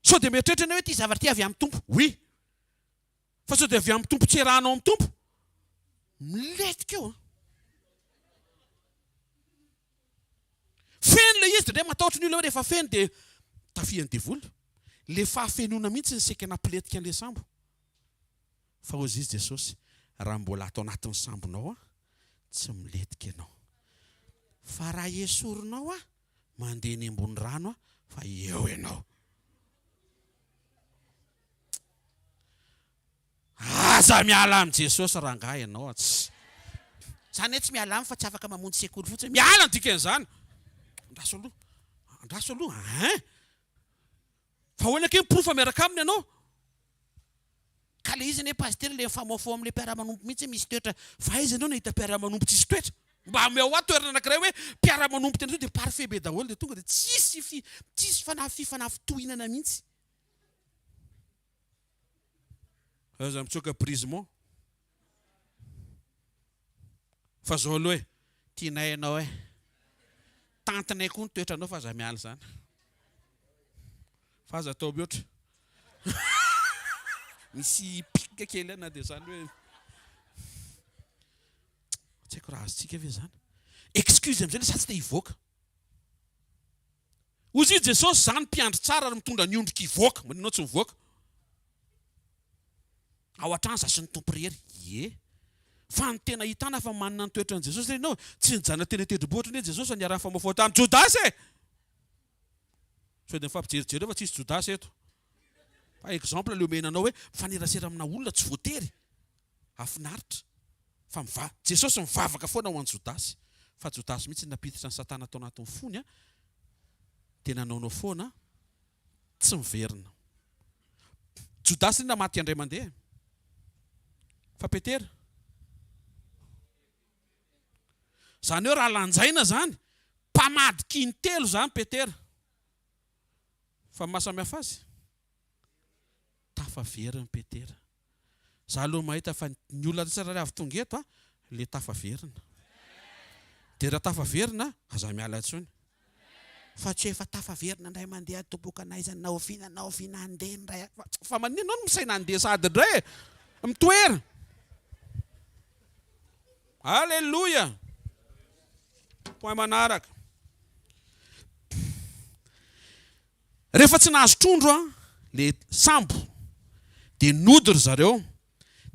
So dia mieritreritra ianao hoe ty zavatra ty avy amin'ny tompo. Oui. Fa so dia avy amin'ny tompo tsy rahanao amin'ny tompo. Miletika eo. Feno le izy dia ndray matahotra ny olona hoe rehefa feno dia tafihan'ny devolo. Le fahafenona mihitsy ny saika nampiletika an'le sambo. Fa hozy izy Jesosy raha mbola atao anatin'ny sambonao tsy miletika ianao. Fa raha esorinao mandeha ny ambony rano fa eo ianao. Aza miala amin'ny Jesosy raha ngahy ianao tsy. Zany hoe tsy miala aminy fa tsy afaka mamonjy sekoly fotsiny. Miala ny dikan'izany. Andraso aloha. Fa hoana ke miprofa miaraka aminy ianao. Ka le izy ne paster le mifamafo amin'le mpiara-manompo mihitsy misy toetra. Fa izy ianao nahita mpiara-manompo tsisy toetra. Mba ameo toerana anankiray hoe mpiara-manompo tena dia parfait be daholo dia tonga dia tsisy fifanafitohinana mihitsy. Aza mitsoka brisement. Fa zao aloha tianay ianao tantinay koa ny toetranao fa aza miala zany. Fa aza atao be oatra. Misy pika kely na dia zany hoe tsy haiko raha azontsika ve zany. Excuse amin'izay le satsy dia hivoaka. Ozy io Jesosy zany mpiandry tsara ary mitondra ny ondrika hivoaka. Maninao tsy mivoaka. Ao an-trano zasy ny tompo rery. Fa ny tena hitana fa manana ny toetrany Jesosy ianao tsy nijanona teny tendrombohitra ny Jesosy fa niarahany famafao tamin'ny Jodasy e. So dia mifampijerijery fa tsisy Jodasy eto. Fa exemple le omenanao hoe mifanerasera amina olona tsy voatery. Afinaritra. Fa Jesosy mivavaka foana ho an'ny Jodasy. Fa Jodasy mihitsy napititra ny Satana tao anatin'ny fony tena naonao foana tsy miverina. Jodasy ny namaty andray mandeha. Fa Petera. Zany hoe raha lanjaina zany mpamadiky intelo zany Petera. Fa mahasamihafa azy tafaverina Petera. Za aloha mahita fa ny olona tsara avy tonga eto le tafaverina. Dia raha tafaverina aza miala tsony. Fa tsy efa tafaverina indray mandeha tobokanay izany naoviana andeha indray. Fa maninona no misaina andeha sady indray mitoera. Alléluia. Point manaraka. Rehefa tsy nahazo trondro le sambo dia nodry zareo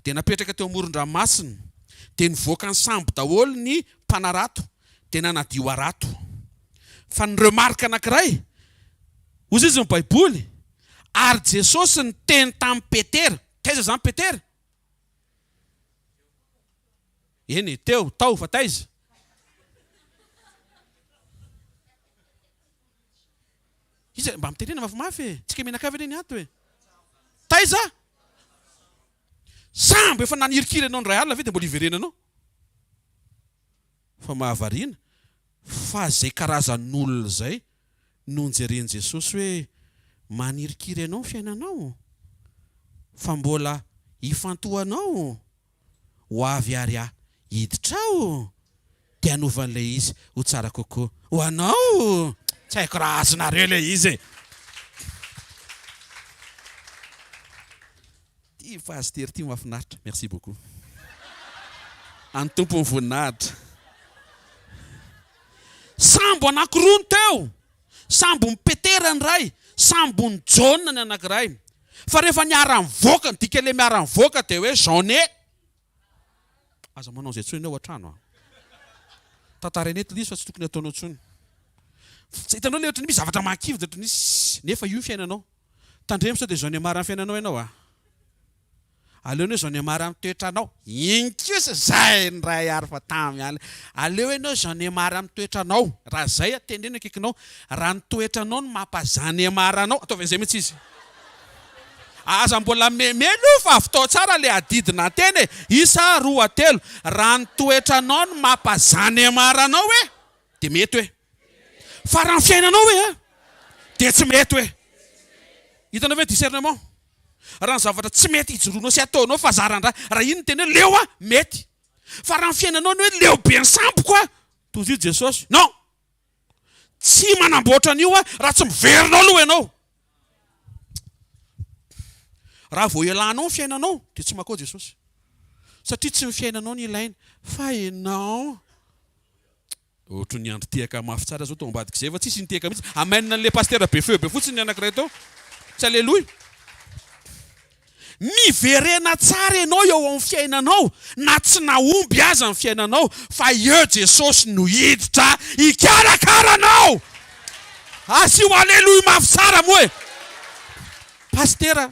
dia napetraka teo amoron-dranomasina dia nivoaka ny sambo daholo ny mpanarato dia nanadio arato. Fa ny remarque anankiray ozy izy ny baiboly ary Jesosy ny teny tamin'ny Petera. Taiza zany Petera? Eny teo tao fa taiza. Izy mba mitenena mafimafy tsika menakavy reny ato e. Taiza? Sambo efa nanirikira anao ndray alina ve dia mbola iverenanao? Fa mahavariana fa zay karazan'olona zay no njereny Jesosy hoe manirikiry anao fiainanao fa mbola ifantohanao ho avy ary hiditra dia hanovan'ilay izy ho tsara kokoa ho anao. Tsy haiko raha azonareo ilay izy. Ty pasteur ty mahafinaritra. Merci beaucoup. Any tompony voninahitra. Sambo anankiroa ny teo. Sambo ny Petera ny ray, sambo ny John ny anankiray. Fa rehefa niara-mivoaka, dika le miara-mivoaka dia hoe Jean. Aza manao izay tsony ao an-trano. Tantarany eto izy fa tsy tokony ataonao tsony. Hitanao le ohatran'ny misy zavatra mankivy dia ohatran'ny misy nefa io fiainanao. Tandremo sao dia Jean mara amin'ny fiainanao ianao Aleony hoe Jean mara amin'ny toetranao. Iny kosa zay ny ray ary fa tamy ala. Aleo ianao Jean mara amin'ny toetranao. Raha zay atendrena akikinao. Raha ny toetranao no mampazany maranao. Ataovy izay mihitsy izy. Aza mbola memelo fa avy tsara le adidina teny. Isa roa telo. Raha ny toetranao no mampazany maranao hoe dia mety hoe. Fa raha ny fiainanao hoe dia tsy mety hoe. Hitanao ve discernement? Raha ny zavatra tsy mety hijoroanao sy ataonao fa zarandra. Raha iny teny hoe leo mety. Fa raha ny fiainanao ny hoe leo be ny sambo toy izy Jesosy. Non. Tsy manamboatra an'io raha tsy miverinao aloha ianao. Raha vao ialanao ny fiainanao dia tsy makao Jesosy. Satria tsy ny fiainanao ny ilaina fa ianao. Ohatry ny andro tiaka mafy tsara zao tao ambadika izay fa tsisy niteka mihitsy. Amenina an'ilay pasteur be feu be fotsiny ny anankiray tao. Tsy aleloia. Miverena tsara ianao eo amin'ny fiainanao na tsy naomby aza ny fiainanao fa eo Jesosy no hiditra hikarakaranao. Asio aleloia mafy tsara moa e. Pasteur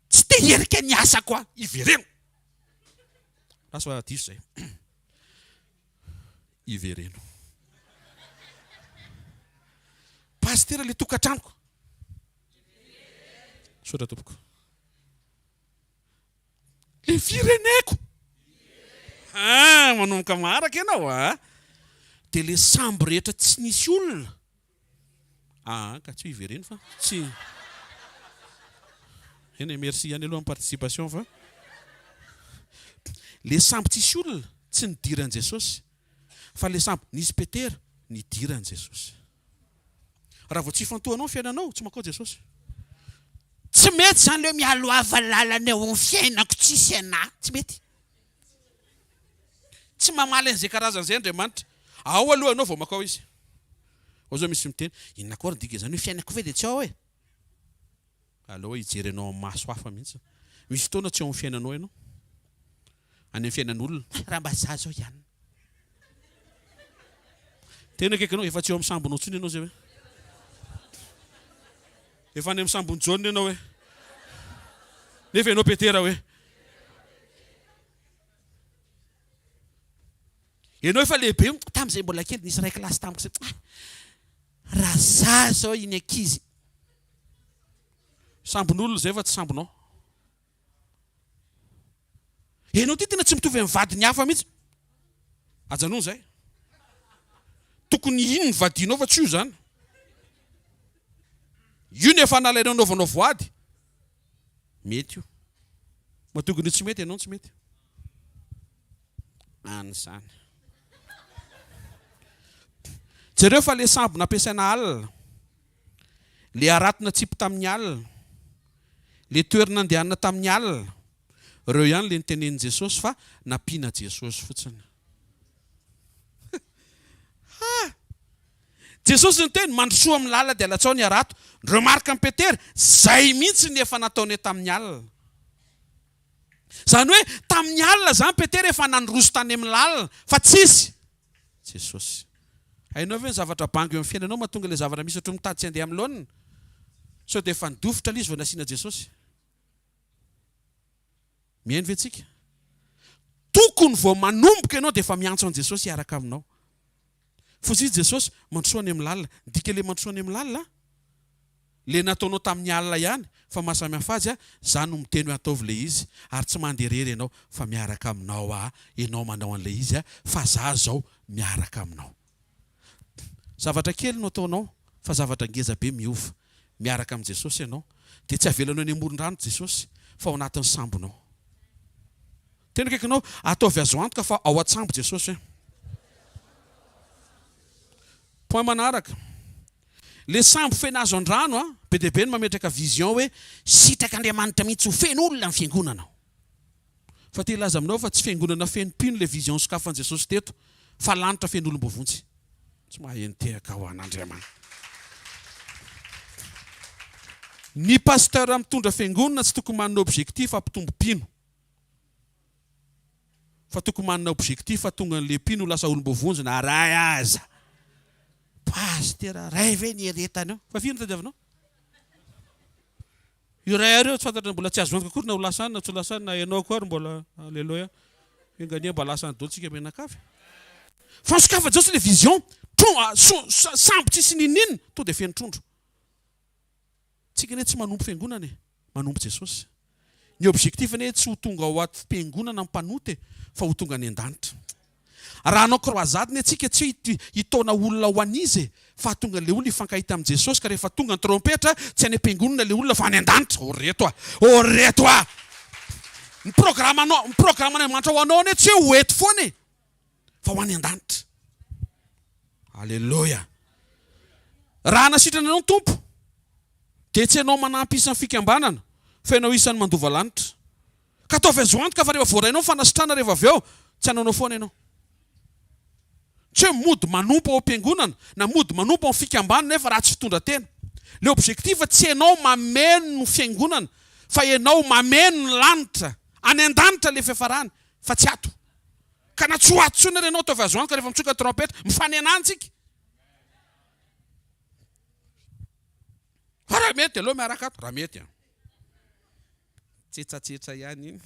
tsy te herika ny asa koa ivereno. Raha diso zay. Ivereno. Pasteur le tokantranoko. Sotra tompoko. Le fireneko. Manomboka maraka ianao dia le sambo rehetra tsy nisy olona. Ka tsy ivereno fa tsy. Eny merci any aloha amin'ny participation fa. Le sambo tsisy olona tsy nidiran'i Jesosy. Fa le sambo nisy Petera nidiran'i Jesosy. Raha vao tsy ifantohanao ny fiainanao tsy makao Jesosy. Tsy mety zany le mialoava lalana eo amin'ny fiainako tsisy anahy. Tsy mety. Tsy mamaly an'izay karazan'izay Andriamanitra. Ao aloha anao vao makao izy. Ao zao misy miteny inona koa ny dika zany hoe fiainako ve dia tsy ao e. Alao hijery anao amin'ny maso hafa mihitsy. Misy fotoana tsy ao amin'ny fiainanao ianao. Any amin'ny fiainan'olona raha mba za zao ihany. Tena kaikanao efa tsy ao amin'ny sambonao tsony ianao zay hoe. Efa any amin'ny sambony John ianao hoe. Nefa ianao Petera hoe. Ianao efa lehibe tamin'izay mbola kely nisy ray kilasy tamiko zay. Raha za zao iny ankizy. Sambon'olona zay fa tsy sambonao. Ianao ty tena tsy mitovy amin'ny vadiny hafa mihitsy. Ajanao zay. Tokony iny ny vadinao fa tsy io zany. Io nefa nalainao naovanao voady. Mety io. Matokony tsy mety ianao tsy mety. An'izany. Jereo fa le sambo nampiasaina alina. Le aratina tsipo tamin'ny alina. Le toerana andehanana tamin'ny alina. Reo ihany le nitenenin Jesosy fa nampiana Jesosy fotsiny. Jesosy ny teny mandrosoa amin'ny lalana dia latsao ny arato. Remarque amin'ny Petera zay mihitsy ny efa nataony tamin'ny alina. Zany hoe tamin'ny alina zany Petera efa nandroso tany amin'ny lalana fa tsisy Jesosy. Hainao ve ny zavatra bango eo amin'ny fiainanao mahatonga ilay zavatra misy ohatry mitady tsy handeha amin'ny laoniny. Sao dia efa nidofotra ilay izy vao nasiana Jesosy. Mihaino ve tsika? Tokony vao manomboka ianao dia efa miantso an Jesosy hiaraka aminao. Fosy Jesosy mandrosoa any amin'ny lalina. Dika le mandrosoa any amin'ny lalina le nataonao tamin'ny alina ihany fa mahasamihafa azy za no miteny hoe ataovy le izy ary tsy manderery ianao fa miaraka aminao ianao manao an'le izy fa za zao miaraka aminao. Zavatra kely no ataonao fa zavatra ngeza be miova. Miaraka amin'ny Jesosy ianao dia tsy avelanao any amoron-drano Jesosy fa ao anatin'ny sambonao. Tena kaikanao ataovy azo antoka fa ao an-tsambo Jesosy. Point manaraka. Le sambo feno azo an-drano be dia be ny mametraka vision hoe sitrak'Andriamanitra mihitsy ho feno olona ny fiangonana. Fa ty ilaza aminao fa tsy fiangonana feno pino le vision sokafan'i Jesosy teto fa lanitra feno olom-bovontsy. Tsy maheno tehaka ho an'Andriamanitra. Ny pasteur mitondra fiangonana tsy tokony manana objectif hampitombo pino. Fa tokony manana objectif hahatonga an'le pino ho lasa olom-bovonjy na ray aza. Pasteur ray ve ny eretany eo? Fa firy tadiavinao? Io ray areo tsy fantatra mbola tsy azo antoka akory na ho lasany na tsy lasany na ianao koa ary mbola aleloia. Engania mba lasany daotsika menakavy. Fa sokafa Jesosy le vision sambo tsisy ninina to dia feno trondro. Tsika ne tsy manompo fiangonana manompo Jesosy. Ny objectif ne tsy ho tonga ao aty fiangonana mmpanoty fa ho tonga any an-danitra. Raha anao croisade ne tsika tsy hitaona olona ho an'izy fa tonga le olona hifankahita amin'ny Jesosy ka rehefa tonga ny trompetra tsy any am-piangonana le olona fa any an-danitra. Oreto a. Ny programanao ho anao ne tsy ho eto foana fa ho any an-danitra. Alleluia. Raha nasitrana anao ny tompo dia tsy ianao manampy isan'ny fikambanana fa ianao isan'ny mandova lanitra. Ka ataovy azo antoka fa rehefa voarainao fanasitrana rehefa avy eo tsy hanao foana ianao. Tsy hoe mody manompo ao am-piangonana na mody manompo ao fikambanana nefa raha tsy fitondran-tena. Le objectif tsy ianao mameno ny fiangonana fa ianao mameno ny lanitra any an-danitra le fiafarany fa tsy ato. Ka na tsy ho ato tsony ianao ataovy azo antoka rehefa mitsoka trompetra mifanenantsika. Raha mety aloha miaraka ato, raha mety. Tsetsatsetsra ihany iny.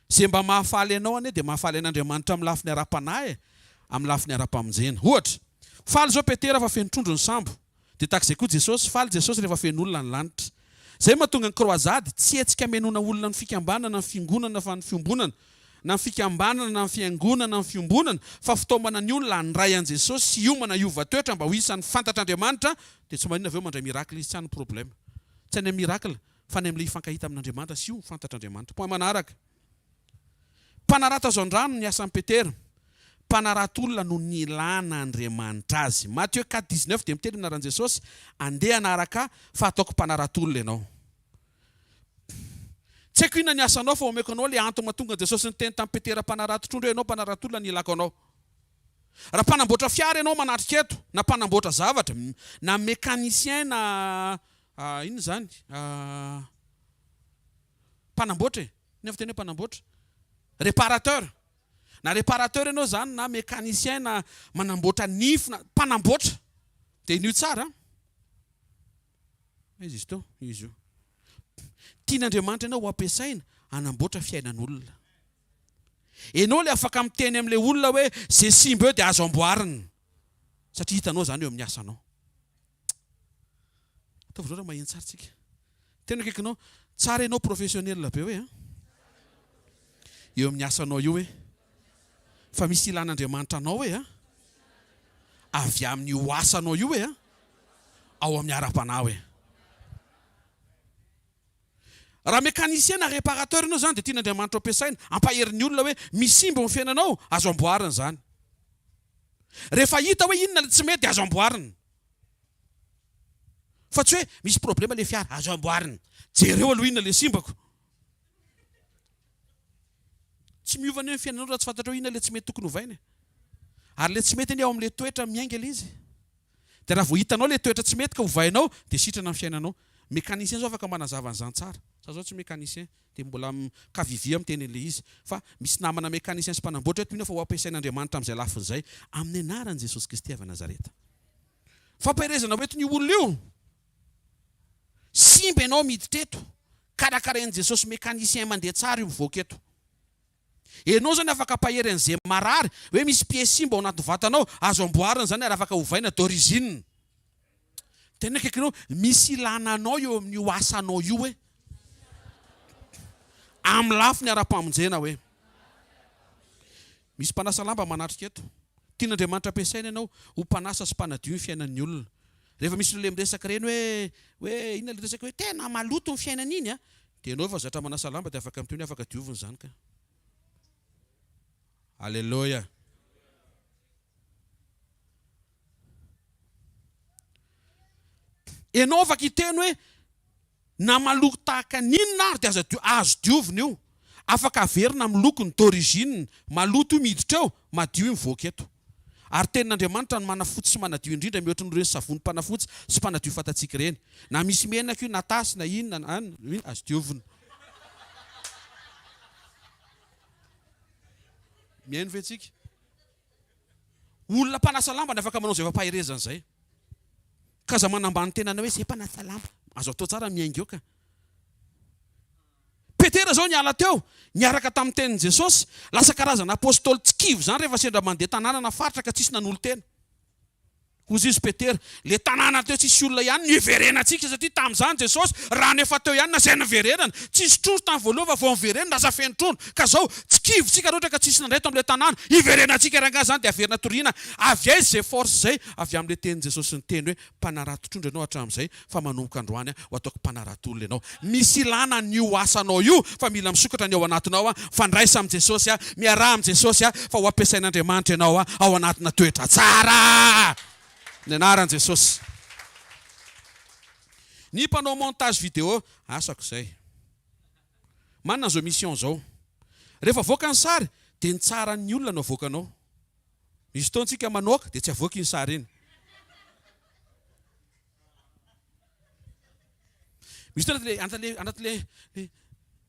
Zay mba mahafaly ianao ane dia mahafaly an'Andriamanitra amin'ny lafiny ara-panahy amin'ny lafiny ara-pamonjena. Ohatra, faly zao Petera fa feno trondro ny sambo. Dia takizay koa Jesosy, faly Jesosy rehefa feno olona ny lanitra. Zay mahatonga ny croisade tsy hetsika hamenona olona ny fikambanana, ny fiangonana fa ny fiombonana, na ny fikambanana, na ny fiangonana, na ny fiombonana, fa fitaomana ny olona ny ray an Jesosy sy hiomana hiova toetra mba ho isan'ny fantatr'Andriamanitra dia tsy maninona aveo mandray miracle izy tsy hany problème. Tsy any amin'ny miracle fa ny amin'ilay hifankahita amin'Andriamanitra sy io fantatr'Andriamanitra. Point manaraka. Mpanarata azo an-drano ny asan'ny Petera. Mpanarata olona no nilana Andriamanitra azy. Matthieu 4:19 dia miteny anaran'i Jesosy andeha anaraka fa ataoko mpanarata olona ianao. Tsy haiko inona ny asanao fa omeko anao le antony mahatonga Jesosy niteny tamin'ny Petera mpanarata trondro ianao mpanarata olona nilako anao. Raha mpanamboatra fiara ianao manatrika eto na mpanamboatra zavatra na mécanicien na inona zany mpanamboatra ny avy teny hoe mpanamboatra réparateur na réparateur ianao zany na mécanicien na manamboatra nify na mpanamboatra dia iny tsara izy to izy io tian'Andriamanitra ianao ho ampiasaina hanamboatra fiainan'olona. Ianao le afaka miteny amin'ilay olona hoe zay simba eo dia azo amboarina satria hitanao zany eo amin'ny asanao. Ataovy raha maheno tsara tsika. Tena kaikanao tsara ianao professionnel be hoe eo amin'ny asanao io hoe fa misy ilan'Andriamanitra anao hoe avy amin'ny ho asanao io hoe ao amin'ny ara-panahy hoe. Raha mécanicien na réparateur ianao zany dia tian'Andriamanitra ampiasaina ampaherin'ny olona hoe misy simba amin'ny fiainanao azo amboarina zany. Rehefa hita hoe inona tsy mety azo amboarina. Fa tsy hoe misy problème le fiara azo amboarina. Jereo aloha inona le simbako. Tsy miova ny fiainanao raha tsy fantatrao inona le tsy mety tokony hovaina. Ary le tsy mety ny ao amin'le toetra miainga ilay izy. Dia raha vao hitanao le toetra tsy mety ka hovainao dia sitrana amin'ny fiainanao. Mécanicien zao afaka manazava an'izany tsara. Sa zao tsy mécanicien dia mbola kavivia miteny an'ilay izy. Fa misy namana mécanicien sy mpanamboatra eto mihina fa ho ampiasain'Andriamanitra amin'izay lafiny izay amin'ny anaran'i Jesosy Kristy avy Nazareta. Fampahirezana hoe ny olona io simba ianao miditra eto karakarain'i Jesosy mécanicien mandeha tsara io mivoaka eto. Ianao zany afaka pahery an'izay marary hoe misy pièce mba ao anaty vatanao azo amboarina zany ary afaka hovaina d'origine. Tena kaikinao misy ilananao eo amin'io asanao io hoe amin'ny lafiny ara-pamonjena hoe misy mpanasa lamba manatrika eto. Tian'Andriamanitra ampiasaina ianao ho mpanasa sy mpanadio ny fiainan'ny olona. Rehefa misy olona miresaka reny hoe inona le resaka hoe tena maloto ny fiainana iny a, dia ianao efa zatra manasa lamba dia afaka mitony afaka dioviny zany ka. Alleluia. Ianao afaka hiteny hoe na maloko tahaka n'inona ary dia azo diovina io. Afaka averina amin'ny lokony d'origine, maloto io miditra eo, madio io mivoaka eto. Ary tenin'Andriamanitra ny manafotsy sy manadio indrindra mihoatra n'ireny savony mpanafotsy sy mpanadio fatatsika ireny. Na misy menaka io, na tasy, na inona, azo diovina. Mihaino ve tsika? Olona mpanasa lamba ny afaka manao izay fampaherezana izay. Ka za manambany tenana hoe izay mpanasa lamba, azo atao tsara miainga eo ka. Petera zao niala teo, niaraka tamin'ny tenin'i Jesosy, lasa karazana apôstôly tsy kivy zany rehefa sendra mandeha tanàna na faritra ka tsisy nanolo tena. Hozy izy Petera, le tanàna teo tsisy olona ihany niverenantsika satria tamin'izany Jesosy raha nefa teo ihany na zay niverenana, tsisy trondro tamin'ny voalova vao niverenana lasa feno trondro. Ka zao tsy kivytsika loatra ka tsisy nandray tao amin'ilay tanàna, hiverenantsika rangaha zany dia averina toriana. Avy aiza izay force zay? Avy amin'ilay tenin' Jesosy ny teny hoe mpanarato trondro ianao hatramin'izay fa manomboka androany ho ataoko mpanarato olona ianao. Misy ilana n'io asanao io fa mila misokatra ny ao anatinao fandraisa amin'i Jesosy miarah amin'i Jesosy fa ho ampiasain'Andriamanitra ianao ao anatina toetra tsara. Ny anaran'i Jesosy. Ny mpanao montage vidéo asako izay. Manana zao mission zao. Rehefa avoaka ny sary dia ny tsara ny olona no avoakanao. Misy fotoantsika manoaka dia tsy avoaka iny sary iny. Misy fotoana anatin'ilay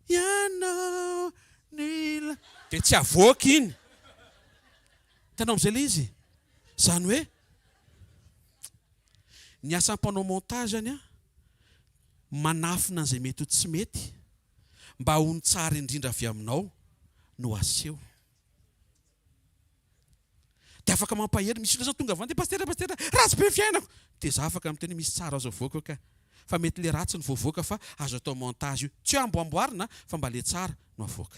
ianao nila dia tsy avoaka iny. Tanao amin'izay ilay izy. Zany hoe ny asa mpanao montage any manafina an'izay mety ho tsy mety mba ho ny tsara indrindra avy aminao no aseho. Dia afaka mampahery, misy olona tonga avy any, pastera ratsy be fiainako. Dia za afaka miteny misy tsara azo avoaka ka. Fa mety le ratsy ny voavoaka fa azo atao montage io. Tsy amboamboarina fa mba le tsara no avoaka.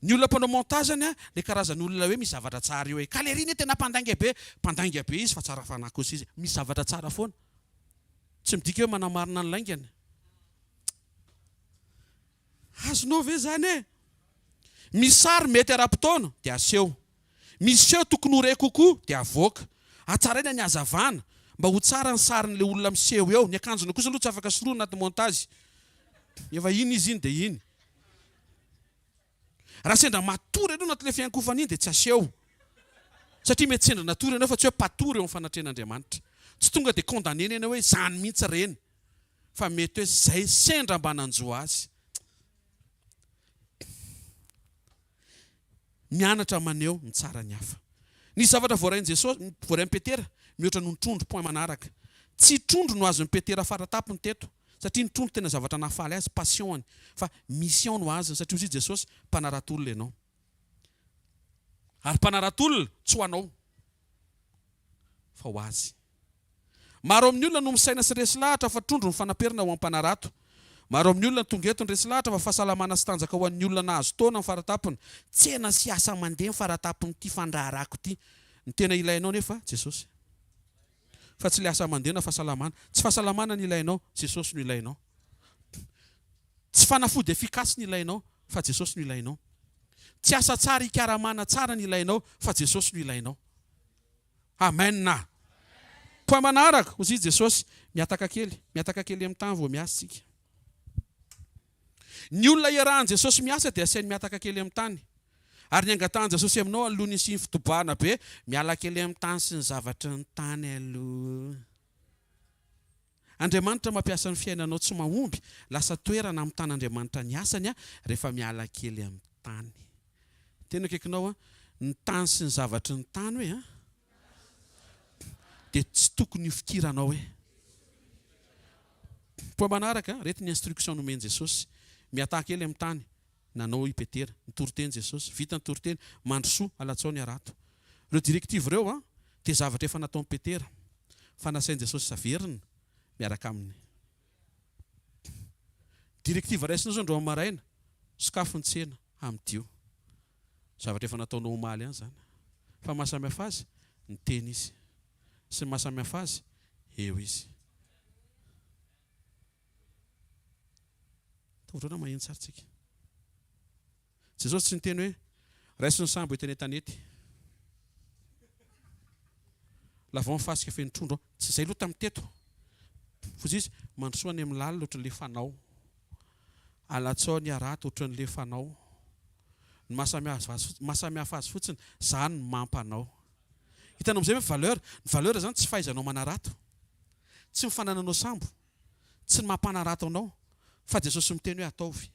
Ny olona mpanao montage any le karazany olona hoe misy zavatra tsara io hoe kaleriny tena mpandainga be izy fa tsara fanahy kosa izy. Misy zavatra tsara foana. Tsy midika hoe manamarina ny laingany. Azonao ve zany e? Misy sary mety ara-potoana dia aseho. Misy seho tokony ho re kokoa dia avoaka. Atsaraina ny hazavana mba ho tsara ny sarin'ilay olona miseho eo. Ny akanjona kosa aloha tsy afaka soroana anaty montage. Efa iny izy iny dia iny. Raha sendra matory aloha anatin'ilay fiankofana iny dia tsy aseho. Satria mety sendra natory ianao fa tsy hoe patory eo amin'ny fanatrehan'Andriamanitra. Tsy tonga dia condamné ianao hoe zany mihitsy reny. Fa mety hoe zay sendra mba nanjo azy. Mianatra maneho ny tsara ny hafa. Ny zavatra voarain'i Jesosy, voarain'i Petera, mihoatra noho ny trondro point manaraka. Tsy trondro no azon'ny Petera faratapony teto. Satria ny trondro tena zavatra nahafaly azy, passion-ny. Fa mission no azony satria hozy Jesosy mpanarato olona ianao. Ary mpanarato olona tsy ho anao fa ho azy. Maro amin'ny olona no misaina sy resy lahatra fa trondro ny fanaperina ho am-mpanarato. Maro amin'ny olona tonga eto ny resy lahatra fa fahasalamana sy tanjaka ho an'ny olona nahazo taona ny faratapony. Tsena sy asa mandeha ny faratapony ity fandraharako ity. Ny tena ilainao nefa Jesosy. Fa tsy le asa mandeha na fahasalamana. Tsy fahasalamana ny ilainao, Jesosy no ilainao. Tsy fanafody efikasy ny ilainao, fa Jesosy no ilainao. Tsy asa tsara ikaramana tsara ny ilainao, fa Jesosy no ilainao. Amen na. Point manaraka, hozy Jesosy, miataka kely amin'ny tany vao miasa tsika. Ny olona iarahan'i Jesosy miasa dia asainy miataka kely amin'ny tany. Ary ny angatahany Jesosy aminao aloha ny sy ny fitobahana be, miala kely amin'ny tany sy ny zavatra ny tany aloha. Andriamanitra mampiasa ny fiainanao tsy mahomby, lasa toerana amin'ny tan'Andriamanitra ny asany rehefa miala kely amin'ny tany. Tena kaikinao ny tany sy ny zavatra ny tany hoe dia tsy tokony hifikiranao hoe. Point manaraka, rety ny instruction nomeny Jesosy, miataka kely amin'ny tany. nanao i Petera, nitoriteny Jesosy, vita nitoriteny, mandrosoa alatsao ny arato. Ireo direktiva ireo a, te zavatra efa nataon'i Petera. Fanasain'i Jesosy saverina miaraka aminy. Direktiva raisina zao andro amaraina, sakafo ny tsena amin'dio. Zavatra efa nataonao omaly ihany zany. Fa mahasamihafa azy, ny teny izy. Sy mahasamihafa azy, eo izy. Taotrana maheno tsara tsika. Jesosy tsy niteny hoe raisiny sambo eteny tanety. Lavao mifasika feno trondro, tsy izay loha tamin'ny teto. Fozy izy mandrosoa any amin'ny lalina ohatran'le fanao. Alatsao ny arato ohatran'le fanao. Ny mahasamihafa azy fotsiny, zany ny mampanao. Hitanao amin'izay hoe valeur, ny valeur zany tsy fahaizanao manarato. Tsy mifanananao sambo, tsy ny mampanarato anao, fa Jesosy miteny hoe ataovy.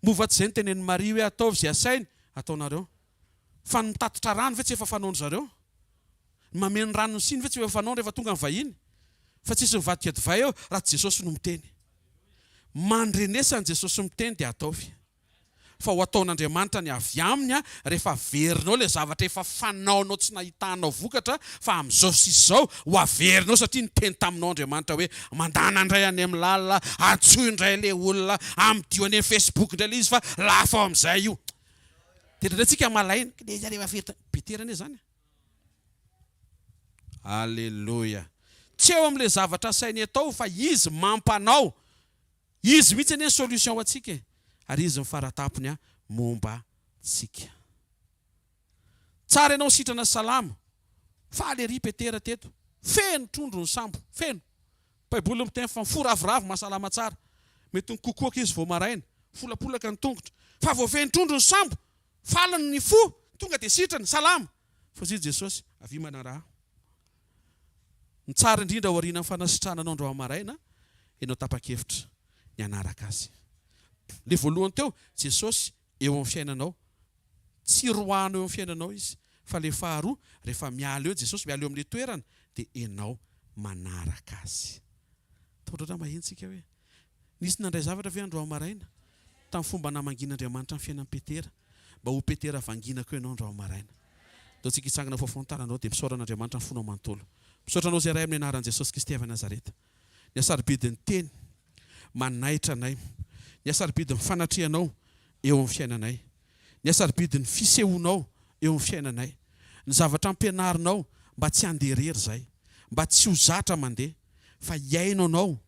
Mova tsy izay ny tenen'i Maria hoe ataovy izay asainy, ataonareo. Fa ny mitatotra rano ve tsy efa fanaony zareo? Ny mameno rano ny siny ve tsy efa fanaony rehefa tonga ny vahiny? Fa tsisy mivadika divay eo raha tsy Jesosy no miteny. Mandrenesa ny Jesosy miteny dia ataovy. Fa ho ataon'Andriamanitra ny avy aminy rehefa averinao le zavatra efa fanaonao tsy nahitanao vokatra, fa amin'izao sisy izao ho averinao satria niteny taminao Andriamanitra hoe mandana indray any amin'ny lalina, antsoy indray le olona, amidio any amin'ny Facebook indray le izy fa lafa ao amin'izay io. Tedradratsika malaina, Petera ane zany. Alleluia. Tsy eo amin'le zavatra sainy atao fa izy mampanao. Izy mihitsy ane solution ho atsika. Ary izy mifaratapony momba tsika. Tsara ianao sitrana salama. Faly ery Petera teto. Feno trondro ny sambo, feno. Baiboly miteny fa miforavoravo mahasalama tsara. Mety ny kokoaka izy vao maraina, folapolaka ny tongotra. Fa vao feno trondro ny sambo, falany ny fo, tonga dia sitrany salama. Fa izy Jesosy avy manaraha. Ny tsara indrindra ao aoriana fanasitrananao andro maraina, ianao tapa-kevitra ny anaraka azy. Le voalohany teo, Jesosy eo amin'ny fiainanao. Tsy roahano eo amin'ny fiainanao izy. Fa le faharoa, rehefa miala eo, Jesosy miala eo amin'le toerana, dia ianao manaraka azy. Taotrana mahentsika hoe, nisy nandray zavatra ve andro maraina? Tamin'ny fomba namangin'Andriamanitra amin'ny fiainan'i Petera. Mba ho Petera vanginako ianao andro maraina. Dao tsika hitsangana fofontaranao dia misaoran'Andriamanitra ny fonao manontolo. Misaotranao izay iray amin'ny anaran'i Jesosy Kristy avy Nazareta. Ny asaribidiny teny, manaitra anay. Ny asaribidiny fanatrianao eo amin'ny fiainanay. Ny asaribidiny fisehoanao eo amin'ny fiainanay. Ny zavatra ampianarinao mba tsy handerery zay, mba tsy ho zatra mandeha, fa iainao anao,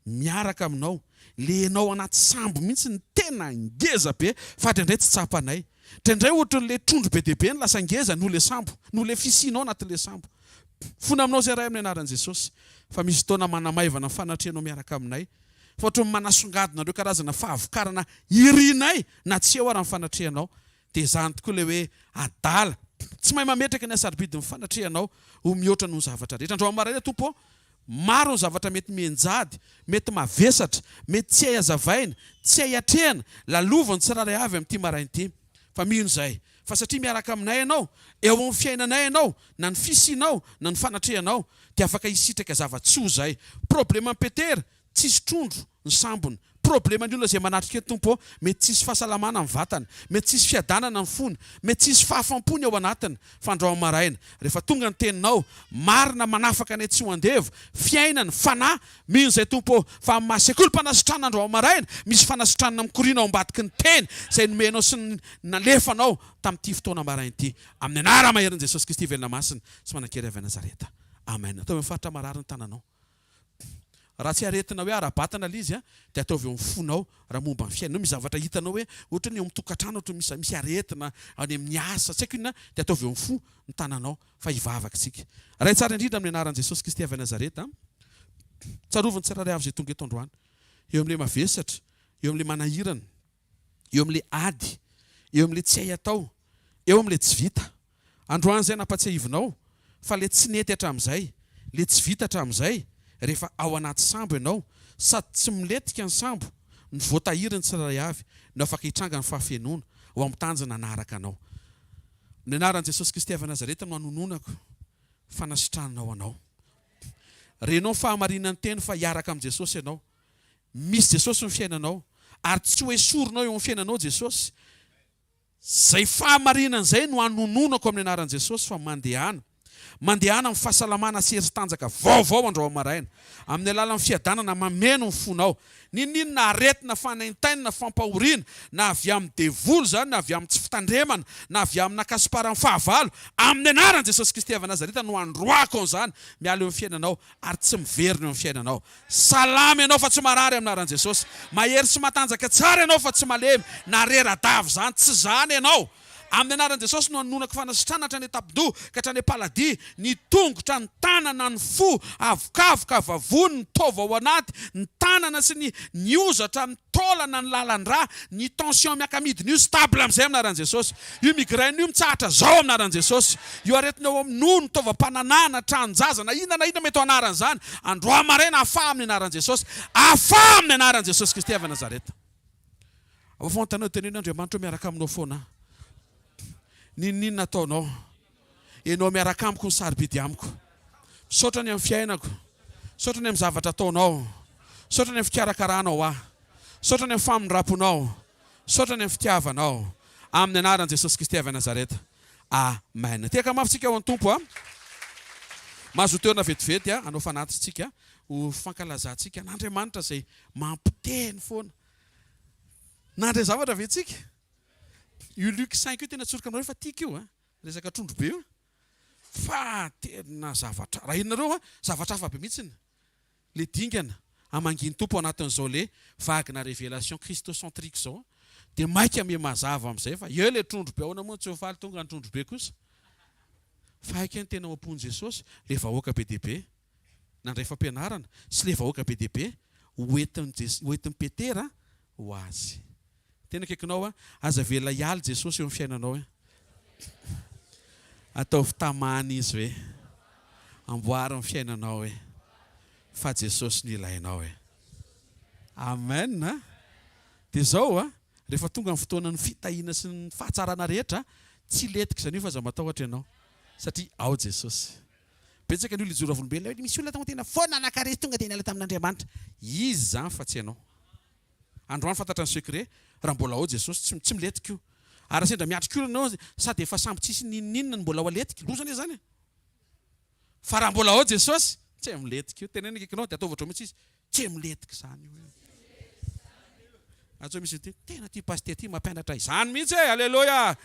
miaraka aminao, lenao anaty sambo mihitsy ny tena ngeza be, fa indraindray tsy tsapanay. Indraindray ohatran'le trondro be dia be ny lasa ngeza noho le sambo, noho le fisianao anatin'le sambo. Fona aminao izay iray amin'ny anaran'i Jesosy. Fa misy fotoana manamaivana fanatrianao miaraka aminay. Fa ohatran'ny manasongadina ireo karazana fahavokarana irinay na tsy eo ary ny fanatrianao. Dia izany tokoa ilay hoe adala. Tsy mahay mametraka ny asaribidiny fanatrianao ho mihoatra noho ny zavatra rehetra. Andro maraina tompo, maro ny zavatra mety mienjady, mety mavesatra, mety tsy hay hazavaina, tsy hay hatrehana, lalovany tsy raray avy amin'ity maraina ity. Fa mino izay. Fa satria miaraka aminay ianao, eo amin'ny fiainanay ianao, na ny fisianao, na ny fanatrianao, dia afaka hisitraka zava-tsoa izay. Problema Petera, tsisy trondro ny sambony. Problema ny olona izay manatrika tompo, mety tsisy fahasalamana amin'ny vatany, mety tsisy fiadanana ny fony, mety tsisy fahafampony ao anatiny. Fandrao maraina, rehefa tonga ny teninao, marina manafaka ny tsy ho andevo, fiainana, fanahy, mino izay tompo, fa amin'ny Sekoly Fanasitranana andro maraina, misy fanasitranana mikoriana ao ambadiky ny teny, izay nomenao sy nalefanao tamin'ity fotoana maraina ity. Amin'ny anarana maherin' Jesosy Kristy velona masina, sy manan-kery avy Nazareta. Amen. Atao amin'ny faritra marary ny tananao. Raha tsy aretina hoe arabatana ilay izy dia ataovy eo amin'ny fonao raha momba ny fiainanao. Misy zavatra hitanao hoe ohatra ny eo amin'ny tokantrano ohatra misy aretina any amin'ny asa, tsy haiko inona dia ataovy eo amin'ny fo ny tananao fa hivavaka isika. Ray tsara indrindra amin'ny anaran'i Jesosy Kristy avy Nazareta. Tsaroviny tsiraray avy izay tonga eto androany. Eo amin'ilay mavesatra, eo amin'ilay manahirana, eo amin'ilay ady, eo amin'ilay tsy hay atao, eo amin'ilay tsy vita. Androany izay nampatsiahivinao fa ilay tsy nety hatramin'izay, ilay tsy vita hatramin'izay. Rehefa ao anaty sambo ianao, sady tsy miletika ny sambo, ny voatahiriny tsiraray avy, no afaka hitranga ny fahafenoana ho amin'ny tanjona anaraka anao. Ny anaran'i Jesosy Kristy avy Nazareta no hanononako fanasitrananao anao. Renao fahamarinan'ny teny fa hiaraka amin'ny Jesosy ianao. Misy Jesosy ny fiainanao, ary tsy hoe soronao eo amin'ny fiainanao Jesosy. Zay fahamarinana zay no hanononako amin'ny anaran'i Jesosy fa mandehana amin'ny fahasalamana sy hery tanjaka vaovao andro amaraina. Amin'ny alalan'ny fiadanana mameno ny fonao. Ninina aretina fanaintainina fampahoriana na avy amin'ny devoly zany na avy amin'ny tsy fitandremana na avy amin'ny nakasiparan'ny fahavalo amin'ny anaran'i Jesosy Kristy avy Nazareta no androako an'izany miala eo amin'ny fiainanao ary tsy miverina eo amin'ny fiainanao. Salama ianao fa tsy marary amin'ny anaran'i Jesosy. Mahery sy matanjaka tsara ianao fa tsy malemy na rera-davy zany tsy zany ianao. Amin'ny anaran'i Jesosy no hanonako fanasitranana hatrany tapido ka hatrany paladi, ny tongotra, ny tanana, ny fo, avokavoka, vavony, ny tova ao anaty, ny tanana sy ny ozatra, ny taolana, ny lalandra, ny tension miakamidiny io stable amin'izay amin'ny anaran'i Jesosy. Io migraine io mitsahatra zao amin'ny anaran'i Jesosy. Io aretina ao amin'ny nono, tova-pananana, tranjaza, na inona mety ao anaran'izany. Androa maraina afa amin'ny anaran'i Jesosy. Afa amin'ny anaran'i Jesosy Kristy avy Nazareta. Avo fontanao teneno Andriamanitra miaraka aminao foana. Ninina ataonao. Enao miaraka amiko ny sarobidy amiko. Misaotra ny amin'ny fiainako. Misaotra ny amin'ny zavatra ataonao. Misaotra ny amin'ny fikarakarana ahy. Misaotra ny amin'ny famindraponao. Misaotra ny amin'ny fitiavanao. Amin'ny anaran'i Jesosy Kristy avy Nazareta. Amen. Teka mafitsika ao an-tompo a. Mahazo toerana vetivety a, anao fanatitsika ho fankalazantsika n'Andriamanitra zay mampiteny foana. Nandre zavatra vetsika. Io Luc 5 io tena tsoroka aminareo fa tiako io a. Resaka trondro be io. Fa tena zavatra. Raha inareo a, zavatra hafa be mihitsiny. Le dingana amanginy tompo anatin'izao le vague na révélation christocentrique zao. Dia maika ame mazava amin'izay fa eo le trondro be ahoana moa tsy ho faly tonga ny trondro be kosa. Fa haika ny tena mampon'i Jesosy le vahoaka be dia be nandray fampianarana sy le vahoaka be dia be hoentin'ny Petera ho azy. Tena kaikinao a, aza vela hialy Jesosy eo amin'ny fiainanao. Ataovy tamany izy hoe. Amboary amin'ny fiainanao. Fa Jesosy ny ilainao. Amen. Dia zao a, rehefa tonga amin'ny fotoanan'ny fitahiana sy ny fahatsarana rehetra, tsy letika izany io fa aza matahotra ianao. Satria ao Jesosy. Betsaka ny olona ijoro avolombelona, misy olona tao tena foana anankaresy tonga dia niala tamin'Andriamanitra. Izy zany fa tsy ianao. Androany fantatra ny secret, raha mbola ao Jesosy tsy miletika io. Ary sendra miatrika io ianao sady efa samby tsisy ninina mbola ao aletika, lozana izy zany. Fa raha mbola ao Jesosy, tsy miletika io. Tenenina kaikinao dia ataovatra mihitsy izy, tsy miletika izany io. Atso misy tena ty paster ty mampianatra izany mihitsy alleluia.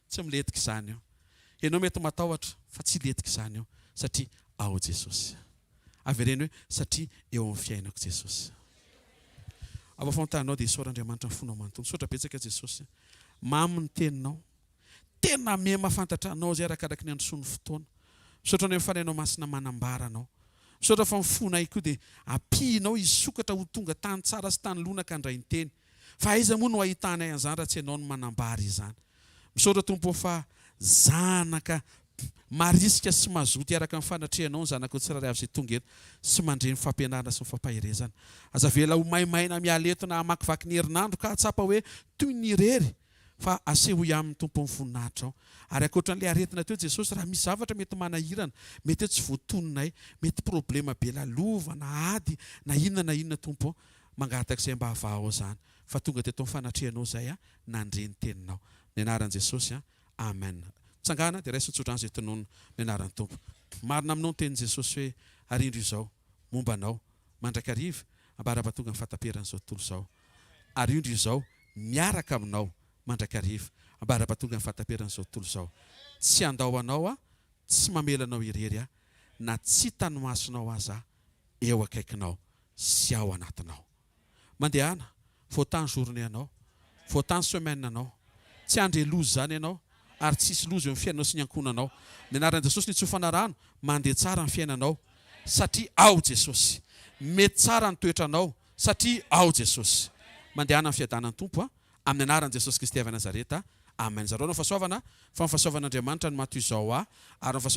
Tsy miletika izany io. Ianao mety matahotra fa tsy letika izany io satria ao Jesosy. Avereny hoe satria eo amin'ny fiainako Jesosy. Ava fontanao dia isaora Andriamanitra ny fonao manontolo. Saotra betsaka Jesosy. Mamy ny teninao. Tena me mahafantatra anao zay arakaraka ny androsoan'ny fotoana. Misaotra ny fanainao masina manambaranao. Misaotra fa mifonay koa dia ampianao isokatra ho tonga tany tsara sy tany lonaka andray ny teny. Fa aiza moa no ahitanay an'izany raha tsy ianao no manambara izany. Misaotra tompo fa zanaka marisika sy mazoty araka amin'ny fanatrehanao ny zanaka tsirairay avy izay tonga eto sy mandreny fampianarana sy ny fampahirezana. Aza vela ho maimaina miala eto na hamakivaky ny herinandro ka tsapa hoe toy ny rery fa aseho amin'ny tompo ny voninahitra ao. Ary ankoatran'ilay aretina teo Jesosy raha misy zavatra mety manahirana, mety tsy voatononay, mety problema be lalova na ady na inona tompo mangataka izay mba havao izany. Fa tonga teto amin'ny fanatrehanao izay a nandre ny teninao. Ny anaran'i Jesosy a. Amen. Tsangana dia raisy tsotra an'izay tonono ny anaran'ny tompo. Marina aminao ny tenin'i Jesosy hoe arindro izao momba anao mandrakariva ambaraba tonga ny fataperan'izao tontolo izao. Arindro izao miaraka aminao mandrakariva ambaraba tonga ny fataperan'izao tontolo izao. Tsy andao anao a, tsy mamelanao irery a, na tsy tanomasonao aza eo akaikinao sy ao anatinao. Mandehana, faotany journée anao, faotany semaine anao, tsy andre lozy zany ianao. Ary tsisy lozy eo amin'ny fiainanao sy ny ankonanao. Ny anaran'i Jesosy ny tsofana rano, mandeha tsara ny fiainanao satria ao Jesosy. Mety tsara ny toetranao satria ao Jesosy. Mandehana amin'ny fiadanan'ny tompo a, amin'ny anaran'i Jesosy Kristy avy Nazareta. Amen. Zareo no fahasoavana, fa ny fahasoavan'Andriamanitra no matoy izao a, ary